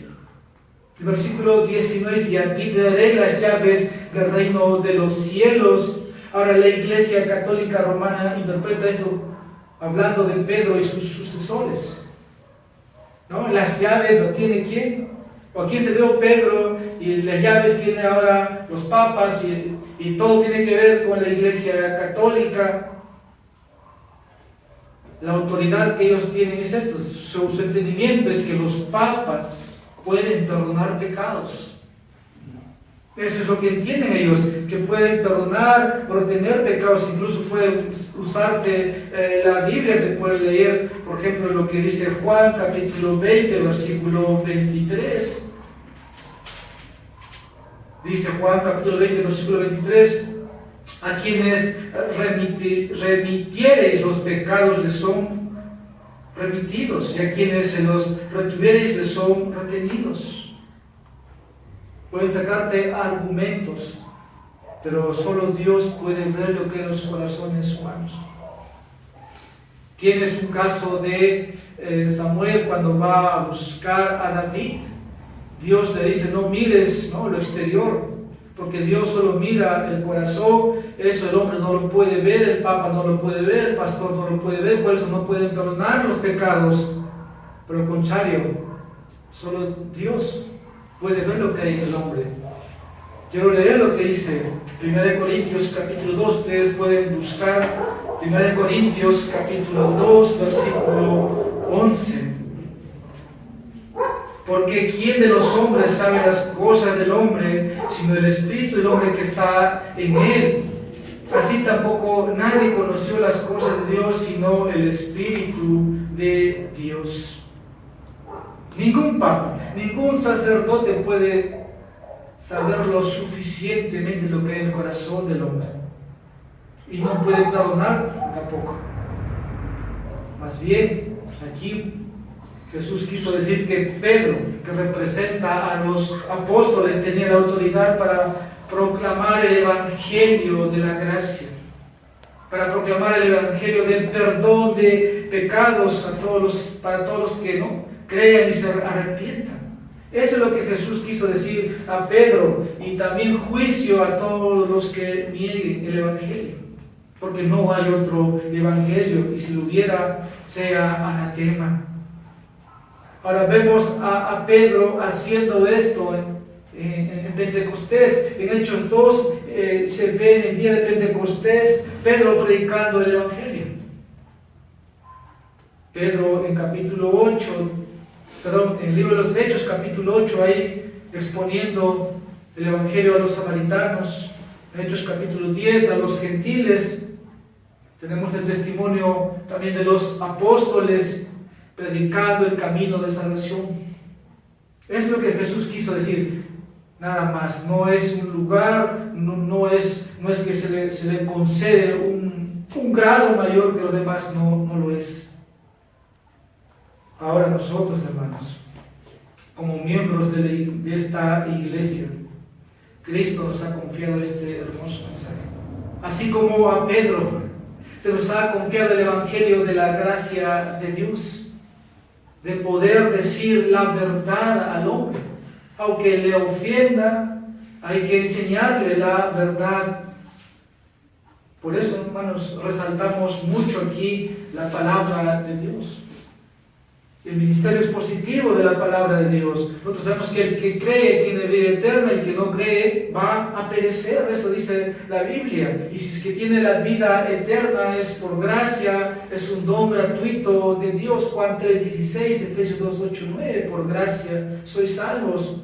El versículo 19 dice: y a ti te daré las llaves del reino de los cielos. Ahora la Iglesia Católica Romana interpreta esto hablando de Pedro y sus sucesores, ¿no? Las llaves lo tiene ¿quién? O aquí se dio Pedro, y las llaves tiene ahora los papas, y todo tiene que ver con la Iglesia Católica. La autoridad que ellos tienen es esto, su entendimiento es que los papas pueden perdonar pecados. Eso es lo que entienden ellos, que pueden perdonar o retener pecados. Incluso pueden usarte la Biblia, te pueden leer, por ejemplo, lo que dice Juan capítulo 20, versículo 23. Dice Juan capítulo 20, versículo 23: a quienes remitiereis los pecados les son remitidos, y a quienes se los retuviereis les son retenidos. Pueden sacarte argumentos, pero solo Dios puede ver lo que hay en los corazones humanos. Tienes un caso de Samuel cuando va a buscar a David. Dios le dice: no mires, ¿no?, lo exterior, porque Dios solo mira el corazón. Eso el hombre no lo puede ver, el papa no lo puede ver, el pastor no lo puede ver, por eso no pueden perdonar los pecados. Pero al contrario, solo Dios puede ver lo que hay en el hombre. Quiero leer lo que dice 1 Corintios capítulo 2, ustedes pueden buscar 1 Corintios capítulo 2, versículo 11. Porque ¿quién de los hombres sabe las cosas del hombre, sino el Espíritu del hombre que está en él? Así tampoco nadie conoció las cosas de Dios, sino el Espíritu de Dios. Ningún papa, ningún sacerdote puede saber lo suficientemente lo que hay en el corazón del hombre. Y no puede perdonar tampoco. Más bien, aquí Jesús quiso decir que Pedro, que representa a los apóstoles, tenía la autoridad para proclamar el evangelio de la gracia, para proclamar el evangelio del perdón de pecados para todos los que no crean y se arrepientan. Eso es lo que Jesús quiso decir a Pedro, y también juicio a todos los que nieguen el evangelio, porque no hay otro evangelio, y si lo hubiera, sea anatema. Ahora vemos a Pedro haciendo esto en Pentecostés. En Hechos 2 se ve en el día de Pentecostés Pedro predicando el evangelio. Pedro en el libro de los Hechos capítulo 8, ahí exponiendo el evangelio a los samaritanos. En Hechos capítulo 10 a los gentiles. Tenemos el testimonio también de los apóstoles predicando el camino de salvación. Es lo que Jesús quiso decir, nada más. No es un lugar, no es que se le concede un grado mayor que los demás, no lo es. Ahora nosotros, hermanos, como miembros de esta iglesia, Cristo nos ha confiado este hermoso mensaje. Así como a Pedro se nos ha confiado el evangelio de la gracia de Dios, de poder decir la verdad al hombre. Aunque le ofenda, hay que enseñarle la verdad. Por eso, hermanos, resaltamos mucho aquí la palabra de Dios. El ministerio expositivo de la palabra de Dios. Nosotros sabemos que el que cree tiene vida eterna, y el que no cree va a perecer. Eso dice la Biblia. Y si es que tiene la vida eterna, es por gracia, es un don gratuito de Dios. Juan 3:16, Efesios 2:8-9, por gracia sois salvos.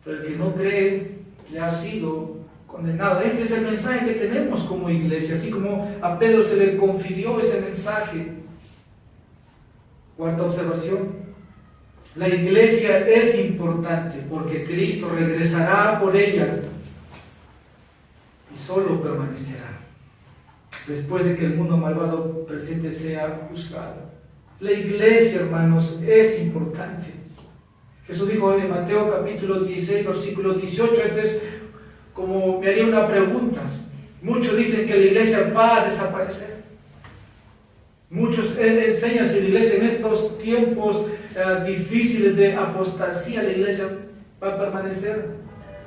Pero el que no cree ya ha sido condenado. Este es el mensaje que tenemos como iglesia, así como a Pedro se le confirió ese mensaje. Cuarta observación: la iglesia es importante porque Cristo regresará por ella y solo permanecerá después de que el mundo malvado presente sea juzgado. La iglesia, hermanos, es importante. Jesús dijo en Mateo capítulo 16, versículo 18, esto es como me haría una pregunta. Muchos dicen que la iglesia va a desaparecer. Muchos enseñan que la iglesia en estos tiempos difíciles de apostasía, la iglesia va a permanecer.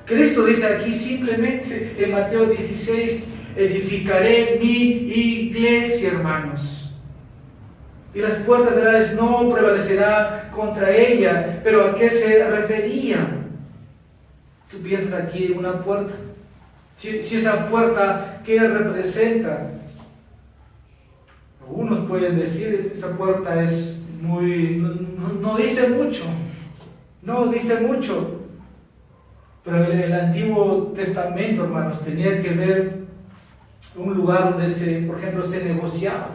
Cristo dice aquí simplemente en Mateo 16, edificaré mi iglesia, hermanos. Y las puertas del Hades no prevalecerán contra ella. ¿Pero a qué se refería? Tú piensas aquí en una puerta. Si esa puerta, ¿qué representa? Algunos pueden decir, esa puerta es muy... no dice mucho. No dice mucho. Pero el Antiguo Testamento, hermanos, tenía que ver un lugar donde por ejemplo, se negociaba.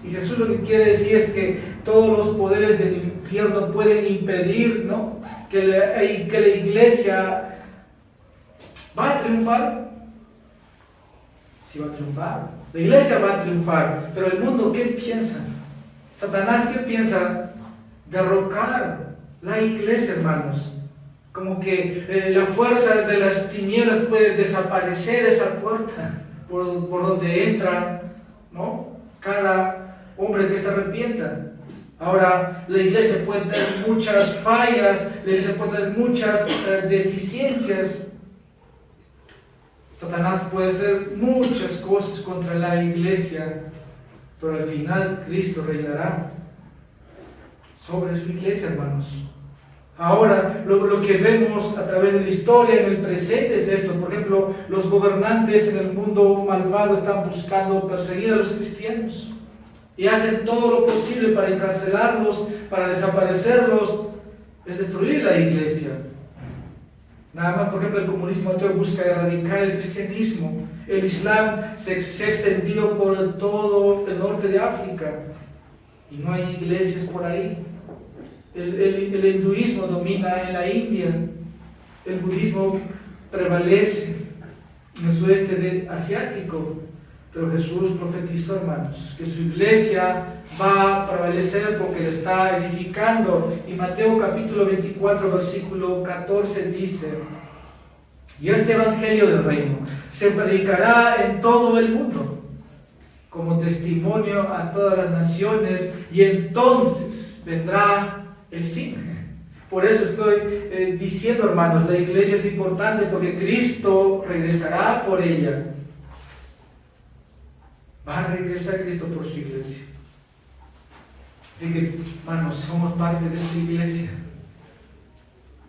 Y Jesús lo que quiere decir es que todos los poderes del infierno pueden impedir, ¿no?, que la iglesia va a triunfar. Sí va a triunfar. La iglesia va a triunfar. Pero el mundo, ¿qué piensa? Satanás, ¿qué piensa? Derrocar la iglesia, hermanos. Como que la fuerza de las tinieblas puede desaparecer esa puerta por donde entra, ¿no?, cada hombre que se arrepienta. Ahora, la iglesia puede tener muchas fallas, la iglesia puede tener muchas deficiencias. Satanás puede hacer muchas cosas contra la iglesia, pero al final Cristo reinará sobre su iglesia, hermanos. Ahora, lo que vemos a través de la historia en el presente es esto. Por ejemplo, los gobernantes en el mundo malvado están buscando perseguir a los cristianos y hacen todo lo posible para encarcelarlos, para desaparecerlos, es destruir la iglesia. Nada más, por ejemplo, el comunismo ateo busca erradicar el cristianismo. El Islam se ha extendido por todo el norte de África y no hay iglesias por ahí. El hinduismo domina en la India, el budismo prevalece en el sudeste asiático, pero Jesús profetizó, hermanos, que su iglesia va a prevalecer porque le está edificando. Y Mateo capítulo 24, versículo 14 dice: y este evangelio del reino se predicará en todo el mundo como testimonio a todas las naciones, y entonces vendrá el fin. Por eso estoy diciendo, hermanos, la iglesia es importante porque Cristo regresará por ella. Va a regresar Cristo por su iglesia. Así que, hermanos, somos parte de esa iglesia.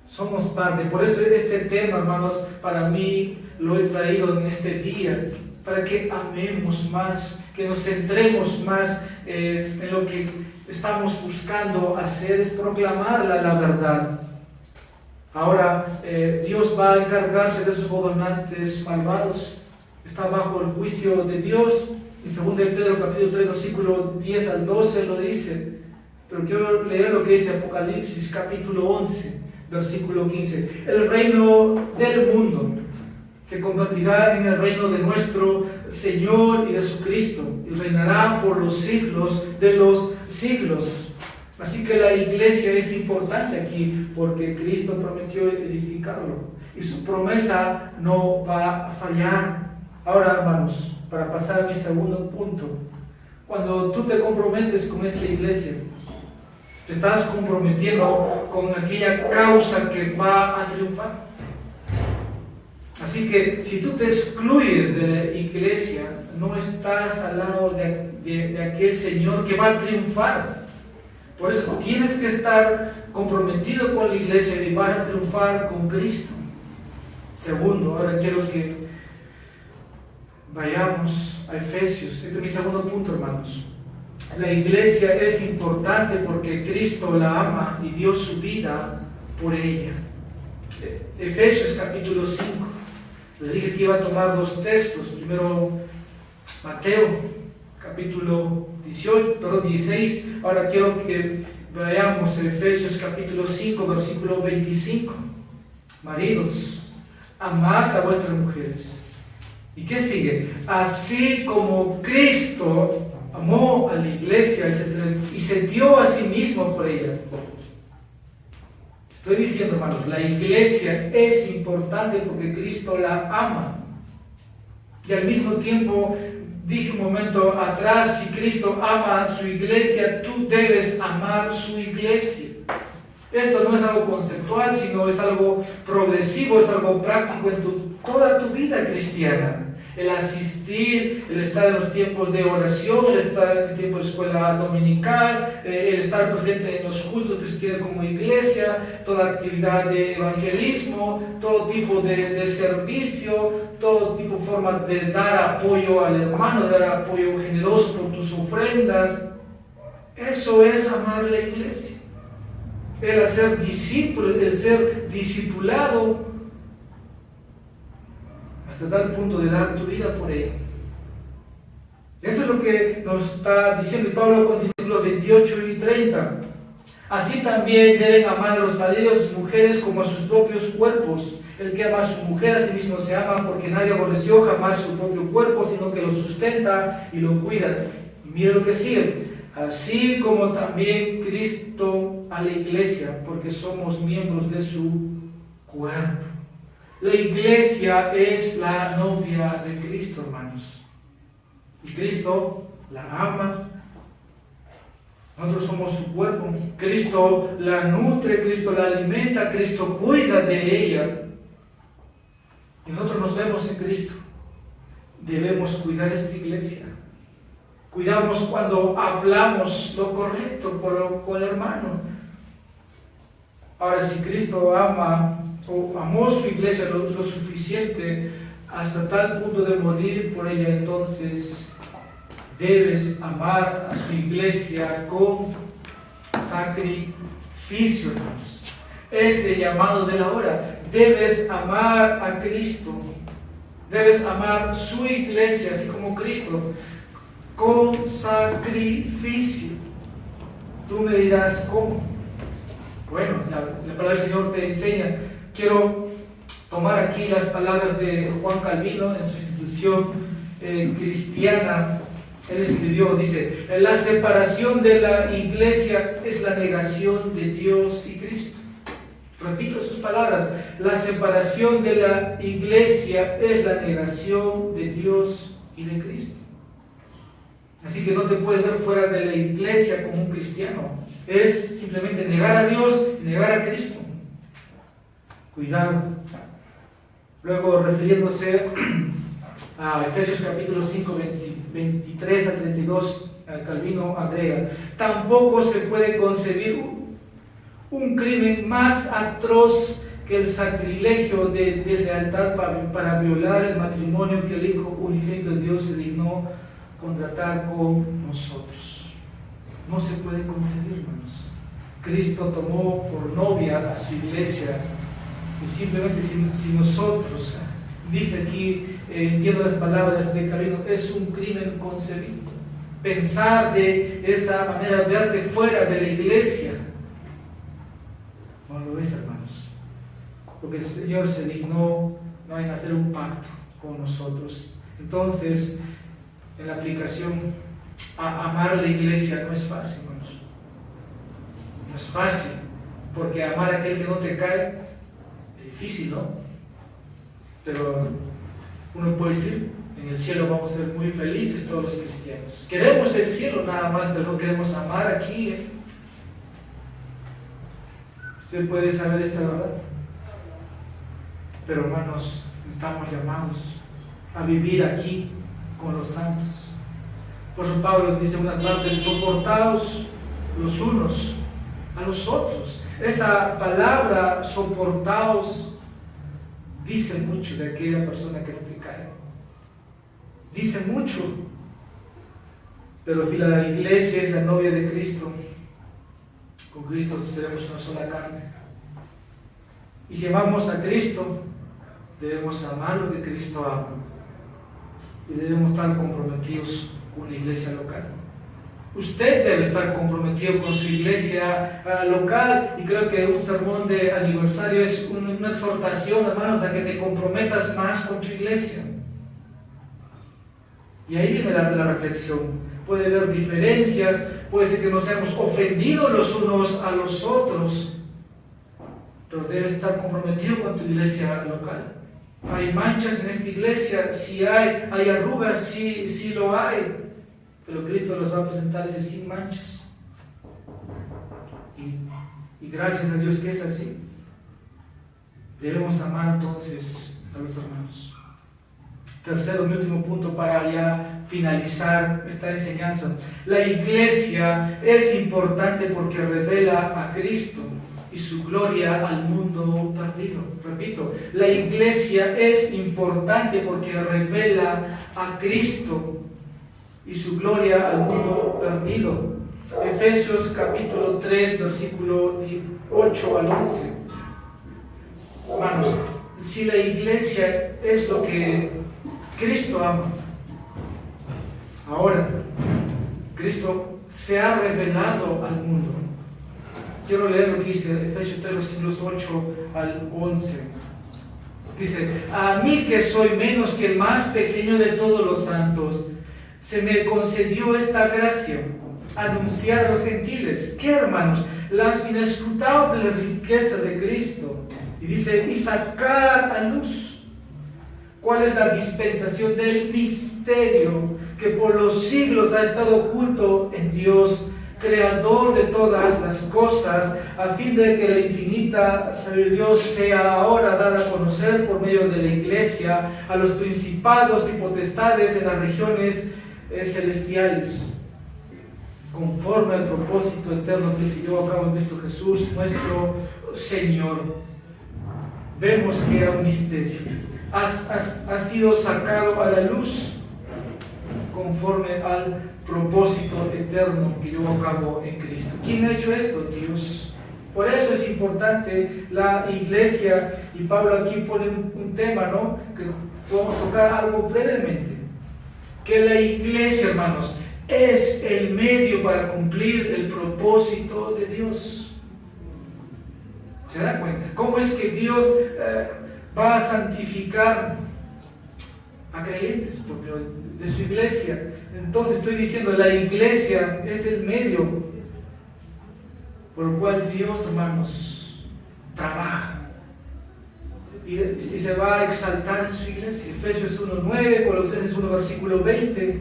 Somos parte. Por eso este tema, hermanos, para mí lo he traído en este día, para que amemos más, que nos centremos más en lo que estamos buscando hacer, es proclamar la verdad. Ahora, Dios va a encargarse de esos gobernantes malvados. Está bajo el juicio de Dios. En 2 Pedro capítulo 3, versículo 10 al 12 lo dice. Pero quiero leer lo que dice Apocalipsis capítulo 11, versículo 15. El reino del mundo se convertirá en el reino de nuestro Señor y de su Cristo, y reinará por los siglos de los siglos. Así que la iglesia es importante aquí porque Cristo prometió edificarlo y su promesa no va a fallar. Ahora, hermanos, para pasar a mi segundo punto, cuando tú te comprometes con esta iglesia, te estás comprometiendo con aquella causa que va a triunfar. Así que si tú te excluyes de la iglesia, no estás al lado de aquel Señor que va a triunfar. Por eso tienes que estar comprometido con la iglesia y vas a triunfar con Cristo. Segundo, ahora quiero que vayamos a Efesios. Este es mi segundo punto, hermanos. La iglesia es importante porque Cristo la ama y dio su vida por ella. Efesios capítulo 5. Les dije que iba a tomar dos textos. Primero, Mateo capítulo 16. Ahora quiero que veamos Efesios capítulo 5, versículo 25. Maridos, amad a vuestras mujeres. ¿Y qué sigue? Así como Cristo amó a la iglesia y se dio a sí mismo por ella. Estoy diciendo, hermanos, la iglesia es importante porque Cristo la ama. Y al mismo tiempo, dije un momento atrás, si Cristo ama a su iglesia, tú debes amar su iglesia. Esto no es algo conceptual, sino es algo progresivo, es algo práctico en toda tu vida cristiana. El asistir, el estar en los tiempos de oración, el estar en el tiempo de escuela dominical, el estar presente en los cultos que se tienen como iglesia, toda actividad de evangelismo, todo tipo de servicio, todo tipo de forma de dar apoyo al hermano, dar apoyo generoso por tus ofrendas. Eso es amar la iglesia. El ser discípulo, el ser discipulado, hasta tal punto de dar tu vida por ella. Eso es lo que nos está diciendo Pablo con versículos 28 y 30. Así también deben amar a los maridos y sus mujeres como a sus propios cuerpos. El que ama a su mujer a sí mismo se ama, porque nadie aborreció jamás su propio cuerpo, sino que lo sustenta y lo cuida. Y mira lo que sigue. Así como también Cristo a la iglesia, porque somos miembros de su cuerpo. La iglesia es la novia de Cristo, hermanos. Y Cristo la ama. Nosotros somos su cuerpo. Cristo la nutre, Cristo la alimenta, Cristo cuida de ella. Y nosotros nos vemos en Cristo. Debemos cuidar esta iglesia. Cuidamos cuando hablamos lo correcto con el hermano. Ahora, si Cristo ama o amó su iglesia lo suficiente hasta tal punto de morir por ella, entonces debes amar a su iglesia con sacrificio, hermanos. Es el llamado de la hora. Debes amar a Cristo. Debes amar su iglesia, así como Cristo, con sacrificio. Tú me dirás, ¿cómo? Bueno, la palabra del Señor te enseña. Quiero tomar aquí las palabras de Juan Calvino en su institución cristiana. Él escribió, dice: la separación de la iglesia es la negación de Dios y Cristo. Repito sus palabras: la separación de la iglesia es la negación de Dios y de Cristo. Así que no te puedes ver fuera de la iglesia como un cristiano. Es simplemente negar a Dios y negar a Cristo. Cuidado. Luego, refiriéndose a Efesios capítulo 5, 23 a 32, Calvino agrega: tampoco se puede concebir un crimen más atroz que el sacrilegio de deslealtad para violar el matrimonio que el Hijo unigénito de Dios se dignó contratar con nosotros. No se puede concebir, hermanos. Cristo tomó por novia a su iglesia, y simplemente si nosotros, dice aquí, entiendo las palabras de Calvino, es un crimen concebido. Pensar de esa manera, verte fuera de la iglesia, no lo es, hermanos, porque el Señor se dignó no en hacer un pacto con nosotros. Entonces, en la aplicación, amar a la iglesia no es fácil, hermanos. No es fácil, porque amar a aquel que no te cae es difícil, ¿no? Pero uno puede decir, en el cielo vamos a ser muy felices todos los cristianos. Queremos el cielo nada más, pero no queremos amar aquí, ¿eh? Usted puede saber esta verdad. Pero, hermanos, estamos llamados a vivir aquí con los santos. Por eso Pablo dice en una parte: soportaos los unos a los otros. Esa palabra, soportaos, dice mucho de aquella persona que no te cae. Dice mucho. Pero si la iglesia es la novia de Cristo, con Cristo seremos una sola carne. Y si amamos a Cristo, debemos amar lo que Cristo ama. Y debemos estar comprometidos con la iglesia local. Usted debe estar comprometido con su iglesia local, y creo que un sermón de aniversario es una exhortación, hermanos, a que te comprometas más con tu iglesia. Y ahí viene la reflexión. Puede haber diferencias, puede ser que nos hayamos ofendido los unos a los otros, pero debes estar comprometido con tu iglesia local. Hay manchas en esta iglesia, si hay arrugas, sí lo hay, pero Cristo los va a presentar sin manchas. Y gracias a Dios que es así. Debemos amar entonces a los hermanos. Tercero, mi último punto para ya finalizar esta enseñanza. La iglesia es importante porque revela a Cristo y su gloria al mundo perdido. Repito, la iglesia es importante porque revela a Cristo y su gloria al mundo perdido. Efesios capítulo 3, versículo 8 al 11. Hermanos, si la iglesia es lo que Cristo ama, ahora Cristo se ha revelado al mundo. Quiero leer lo que dice Efesios 3, versículos 8 al 11. Dice: a mí, que soy menos que el más pequeño de todos los santos, se me concedió esta gracia, anunciar a los gentiles, ¿qué, hermanos? Las inescrutables riquezas de Cristo. Y dice, y sacar a luz cuál es la dispensación del misterio que por los siglos ha estado oculto en Dios, creador de todas las cosas, a fin de que la infinita sabiduría de Dios sea ahora dada a conocer por medio de la iglesia a los principados y potestades en las regiones celestiales, conforme al propósito eterno que se llevó a cabo en Cristo Jesús, nuestro Señor. Vemos que era un misterio. Ha sido sacado a la luz conforme al propósito eterno que llevó a cabo en Cristo. ¿Quién ha hecho esto? Dios. Por eso es importante la iglesia, y Pablo aquí pone un tema, ¿no?, que podemos tocar algo brevemente. Que la iglesia, hermanos, es el medio para cumplir el propósito de Dios. ¿Se dan cuenta? ¿Cómo es que Dios va a santificar a creyentes por medio de su iglesia? Entonces estoy diciendo, la iglesia es el medio por el cual Dios, hermanos, trabaja y se va a exaltar en su iglesia. Efesios 1:9, Colosenses 1, versículo 20.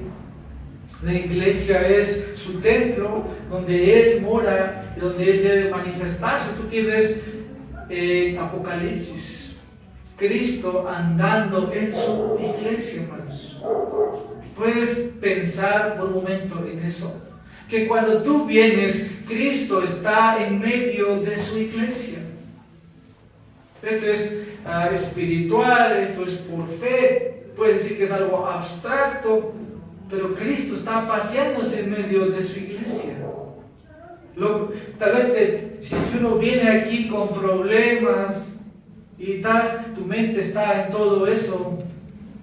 La iglesia es su templo donde Él mora y donde Él debe manifestarse. Tú tienes Apocalipsis, Cristo andando en su iglesia, hermanos. ¿Puedes pensar por un momento en eso? Que cuando tú vienes, Cristo está en medio de su iglesia. Esto es espiritual, esto es por fe, puede decir que es algo abstracto, pero Cristo está paseándose en medio de su iglesia. Tal vez si uno viene aquí con problemas y tu mente está en todo eso,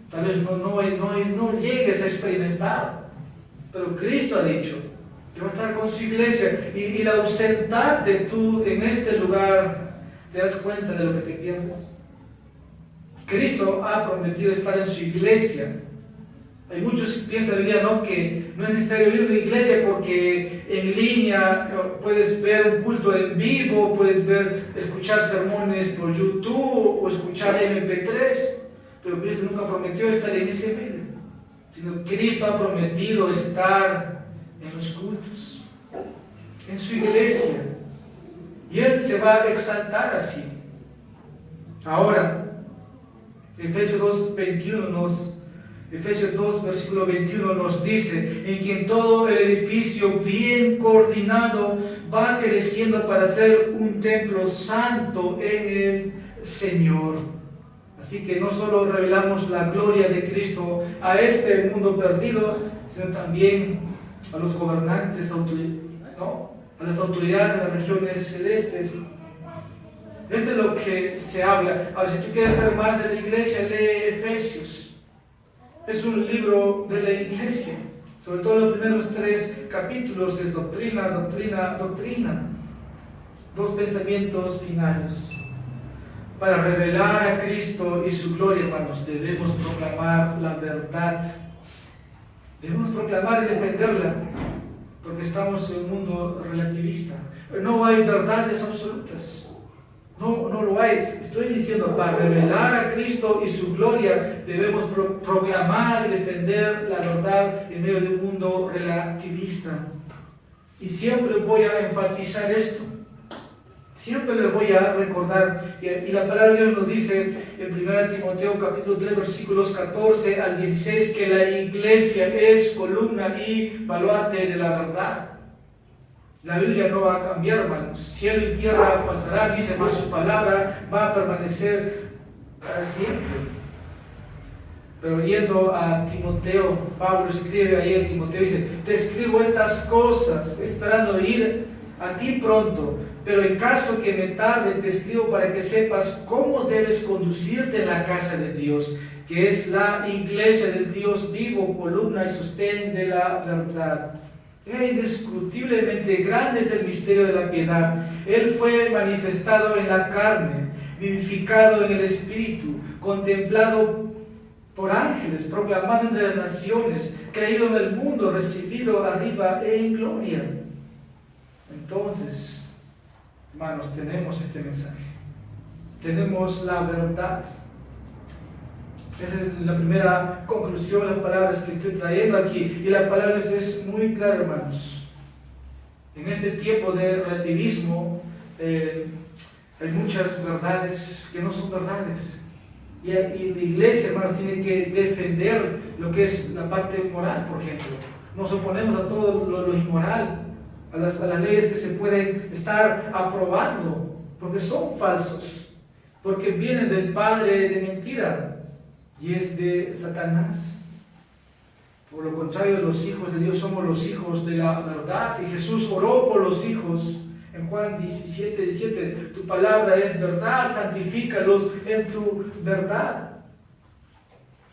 tal vez no llegues a experimentar. Pero Cristo ha dicho que va a estar con su iglesia, y el ausentarte tú en este lugar, ¿te das cuenta de lo que te pierdes? Cristo ha prometido estar en su iglesia. Hay muchos que piensan hoy día, ¿no?, que no es necesario ir a una iglesia porque en línea puedes ver un culto en vivo, puedes escuchar sermones por YouTube o escuchar MP3, pero Cristo nunca prometió estar en ese medio, sino Cristo ha prometido estar en los cultos, en su iglesia, y Él se va a exaltar así. Ahora, Efesios 2, versículo 21 nos dice: en quien todo el edificio bien coordinado va creciendo para ser un templo santo en el Señor. Así que no solo revelamos la gloria de Cristo a este mundo perdido, sino también a los gobernantes, a las autoridades de las regiones celestes. Esto es lo que se habla. Ahora, si tú quieres saber más de la iglesia, lee Efesios. Es un libro de la iglesia. Sobre todo los primeros 3 capítulos es doctrina, doctrina, doctrina. 2 pensamientos finales. Para revelar a Cristo y su gloria, hermanos, debemos proclamar la verdad. Debemos proclamar y defenderla, porque estamos en un mundo relativista. No hay verdades absolutas. No lo hay. Estoy diciendo, para revelar a Cristo y su gloria, debemos proclamar y defender la verdad en medio de un mundo relativista. Y siempre voy a enfatizar esto. Siempre les voy a recordar. Y la palabra de Dios nos dice en 1 Timoteo capítulo 3, versículos 14 al 16, que la iglesia es columna y baluarte de la verdad. La Biblia no va a cambiar, hermanos. Cielo y tierra pasarán, dice, mas su palabra va a permanecer para siempre. Pero yendo a Timoteo, Pablo escribe ahí a Timoteo, dice, te escribo estas cosas, esperando ir a ti pronto, pero en caso que me tarde, te escribo para que sepas cómo debes conducirte en la casa de Dios, que es la iglesia del Dios vivo, columna y sostén de la verdad. Indiscutiblemente grande es el misterio de la piedad. Él fue manifestado en la carne, vivificado en el Espíritu, contemplado por ángeles, proclamado entre las naciones, creído en el mundo, recibido arriba en gloria. Entonces, hermanos, tenemos este mensaje. Tenemos la verdad. Esa es la primera conclusión, las palabras que estoy trayendo aquí. Y la palabra es muy clara, hermanos. En este tiempo de relativismo hay muchas verdades que no son verdades. Y la iglesia, hermanos, tiene que defender lo que es la parte moral, por ejemplo. Nos oponemos a todo lo inmoral, a las leyes que se pueden estar aprobando, porque son falsos, porque vienen del padre de mentira. Y es de Satanás. Por lo contrario, los hijos de Dios somos los hijos de la verdad. Y Jesús oró por los hijos en Juan 17:17. Tu palabra es verdad, santifícalos en tu verdad.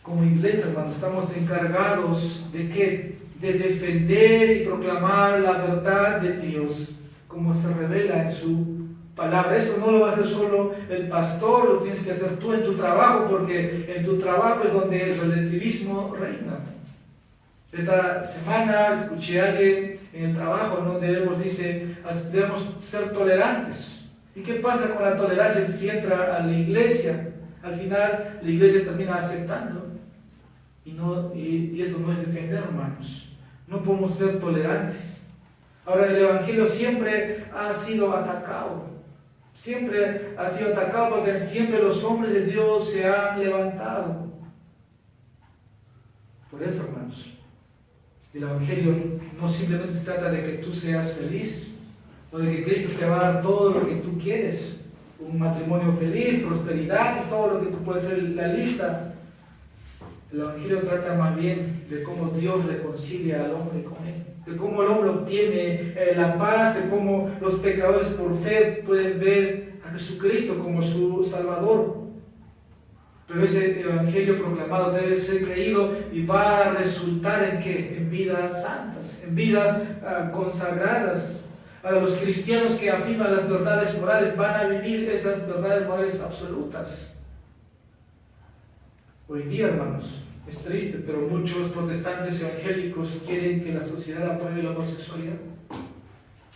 Como iglesia, hermanos, estamos encargados de ¿qué? De defender y proclamar la verdad de Dios, como se revela en su palabra. Eso no lo va a hacer solo el pastor, lo tienes que hacer tú en tu trabajo, porque en tu trabajo es donde el relativismo reina. Esta semana escuché a alguien en el trabajo donde debemos ser tolerantes. ¿Y qué pasa con la tolerancia si entra a la iglesia? Al final la iglesia termina aceptando. Y eso no es defender, hermanos. No podemos ser tolerantes. Ahora, el evangelio siempre ha sido atacado. Siempre ha sido atacado porque siempre los hombres de Dios se han levantado. Por eso, hermanos, el evangelio no simplemente se trata de que tú seas feliz o de que Cristo te va a dar todo lo que tú quieres, un matrimonio feliz, prosperidad y todo lo que tú puedes hacer en la lista. El evangelio trata más bien de cómo Dios reconcilia al hombre con Él, de cómo el hombre obtiene la paz, de cómo los pecadores por fe pueden ver a Jesucristo como su Salvador. Pero ese evangelio proclamado debe ser creído y va a resultar en ¿qué? En vidas santas, en vidas consagradas. Para los cristianos que afirman las verdades morales, van a vivir esas verdades morales absolutas. Hoy día, hermanos, es triste, pero muchos protestantes evangélicos quieren que la sociedad apruebe la homosexualidad.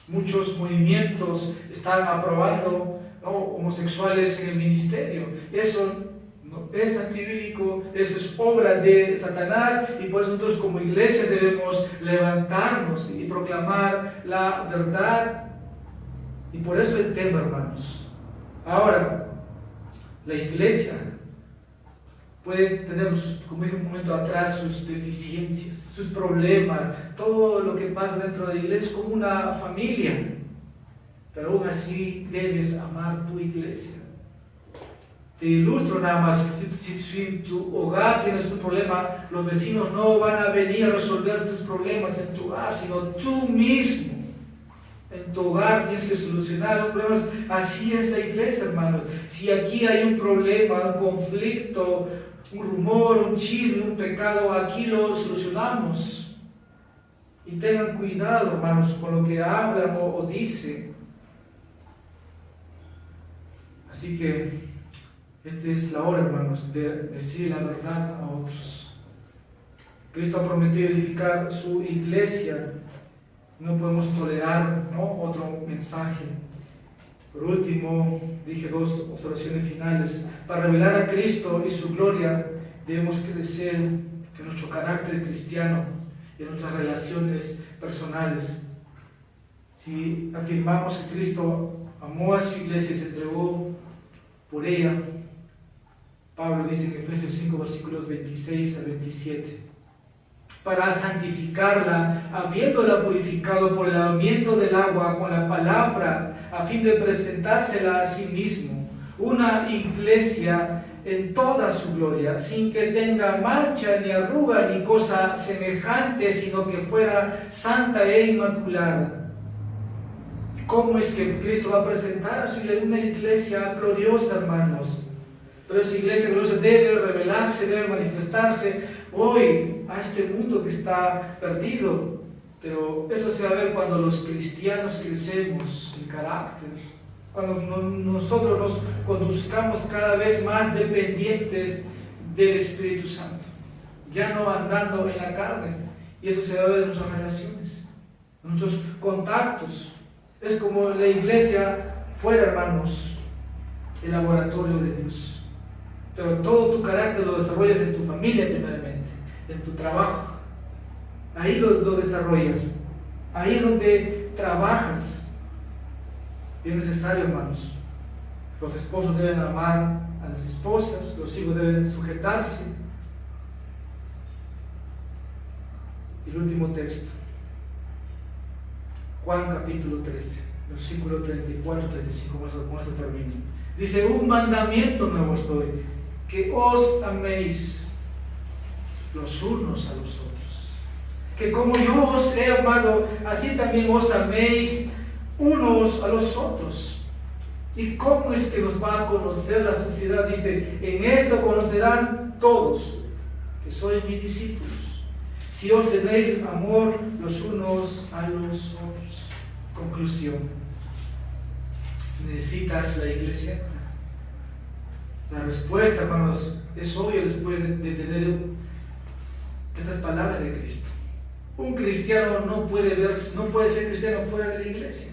Muchos movimientos están aprobando homosexuales en el ministerio. Eso no es antibíblico, eso es obra de Satanás, y por eso nosotros como iglesia debemos levantarnos y proclamar la verdad. Y por eso el tema, hermanos. Ahora, la iglesia puede tener, como dije un momento atrás, sus deficiencias, sus problemas, todo lo que pasa dentro de la iglesia es como una familia. Pero aún así debes amar tu iglesia. Te ilustro nada más, si en tu hogar tienes un problema, los vecinos no van a venir a resolver tus problemas en tu hogar, sino tú mismo. En tu hogar tienes que solucionar los problemas. Así es la iglesia, hermanos. Si aquí hay un problema, un conflicto, un rumor, un chisme, un pecado, aquí lo solucionamos. Y tengan cuidado, hermanos, con lo que hablan o dicen. Así que esta es la hora, hermanos, de decir la verdad a otros. Cristo ha prometido edificar su iglesia. No podemos tolerar otro mensaje. Por último, dije 2 observaciones finales. Para revelar a Cristo y su gloria, debemos crecer en nuestro carácter cristiano y en nuestras relaciones personales. Si afirmamos que Cristo amó a su iglesia y se entregó por ella, Pablo dice en Efesios 5, versículos 26 al 27, para santificarla, habiéndola purificado por el lavamiento del agua con la palabra, a fin de presentársela a sí mismo, una iglesia en toda su gloria, sin que tenga mancha, ni arruga, ni cosa semejante, sino que fuera santa e inmaculada. ¿Cómo es que Cristo va a presentar a su iglesia? Una iglesia gloriosa, hermanos. Pero esa iglesia gloriosa debe revelarse, debe manifestarse hoy a este mundo que está perdido. Pero eso se va a ver cuando los cristianos crecemos en carácter, cuando nosotros nos conduzcamos cada vez más dependientes del Espíritu Santo, ya no andando en la carne. Y eso se va a ver en nuestras relaciones, en nuestros contactos. Es como la iglesia fuera, hermanos, el laboratorio de Dios. Pero todo tu carácter lo desarrollas en tu familia primeramente, en tu trabajo. Ahí lo desarrollas. Ahí es donde trabajas. Y es necesario, hermanos. Los esposos deben amar a las esposas, los hijos deben sujetarse. Y el último texto. Juan capítulo 13, versículo 34, 35, con eso termino. Dice, un mandamiento nuevo os doy, que os améis los unos a los otros. Que como yo os he amado, así también os améis unos a los otros. ¿Y cómo es que nos va a conocer la sociedad? Dice, en esto conocerán todos que sois mis discípulos, si os tenéis amor los unos a los otros. Conclusión. ¿Necesitas la iglesia? La respuesta, hermanos, es obvio después de tener estas palabras de Cristo. Un cristiano no puede ser cristiano fuera de la iglesia.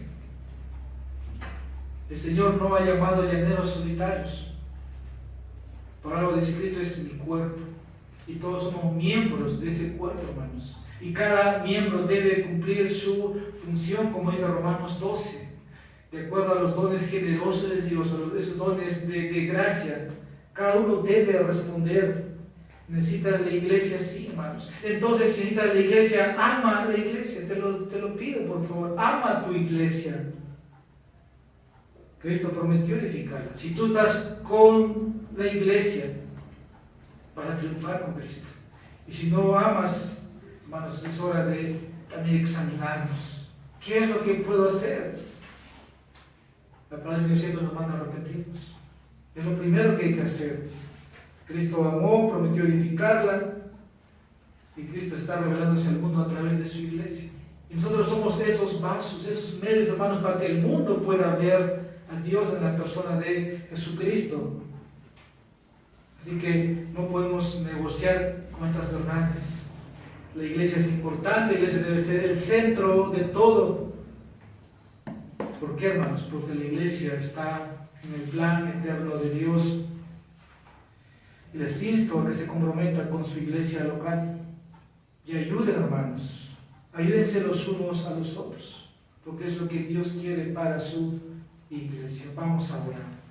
El Señor no ha llamado llaneros solitarios. Por algo dice Cristo, es mi cuerpo. Y todos somos miembros de ese cuerpo, hermanos. Y cada miembro debe cumplir su función, como dice Romanos 12, de acuerdo a los dones generosos de Dios, a esos dones de gracia. Cada uno debe responder. ¿Necesitas la iglesia? Sí, hermanos. Entonces, si necesitas la iglesia, ama a la iglesia. Te lo pido, por favor. Ama a tu iglesia. Cristo prometió edificarla. Si tú estás con la iglesia, vas a triunfar con Cristo. Y si no amas, hermanos, es hora de también examinarnos. ¿Qué es lo que puedo hacer? La palabra de Dios siempre nos manda a arrepentirnos. Es lo primero que hay que hacer. Cristo amó, prometió edificarla, y Cristo está revelándose al mundo a través de su iglesia. Y nosotros somos esos vasos, esos medios, hermanos, para que el mundo pueda ver a Dios en la persona de Jesucristo. Así que no podemos negociar con estas verdades. La iglesia es importante, la iglesia debe ser el centro de todo. ¿Por qué, hermanos? Porque la iglesia está en el plan eterno de Dios. Y les insto a que se comprometan con su iglesia local. Y ayuden, hermanos. Ayúdense los unos a los otros. Porque es lo que Dios quiere para su iglesia. Vamos a orar.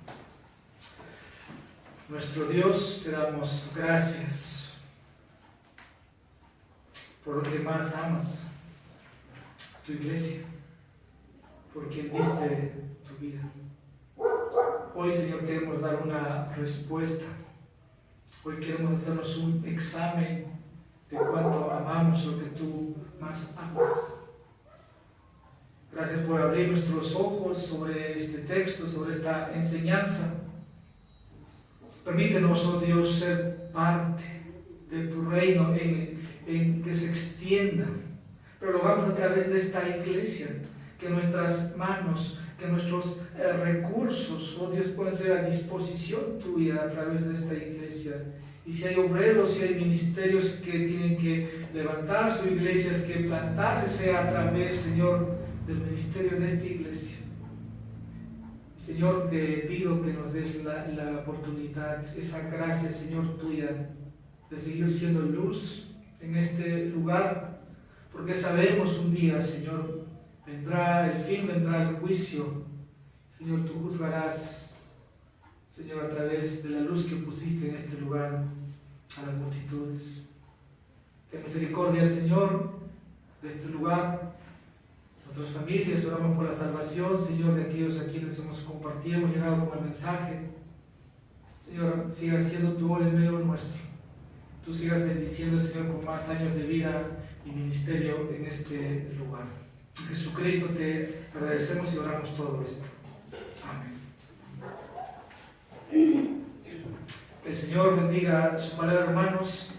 Nuestro Dios, te damos gracias por lo que más amas, tu iglesia, por quien diste tu vida. Hoy, Señor, queremos dar una respuesta. Hoy queremos hacernos un examen de cuánto amamos lo que tú más amas. Gracias por abrir nuestros ojos sobre este texto, sobre esta enseñanza. Permítenos, oh Dios, ser parte de tu reino en que se extienda. Pero lo hagamos a través de esta iglesia, que nuestras manos, que nuestros recursos, oh Dios, puedan ser a disposición tuya a través de esta iglesia. Y si hay obreros, si hay ministerios que tienen que levantar sus iglesias, que plantarse, sea a través, Señor, del ministerio de esta iglesia. Si Señor, te pido que nos des la oportunidad, esa gracia, Señor, tuya, de seguir siendo luz en este lugar, porque sabemos un día, Señor, vendrá el fin, vendrá el juicio. Señor, tú juzgarás, Señor, a través de la luz que pusiste en este lugar a las multitudes. Ten misericordia, Señor, de este lugar, nuestras familias. Oramos por la salvación, Señor, de aquellos a quienes hemos compartido, hemos llegado con el mensaje. Señor, siga siendo tu obra en medio nuestro. Tú sigas bendiciendo, Señor, con más años de vida y ministerio en este lugar. En Jesucristo te agradecemos y oramos todo esto. Amén. El Señor bendiga su palabra, hermanos.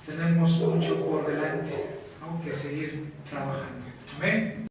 Tenemos mucho por delante, ¿no?, que seguir trabajando. Amén.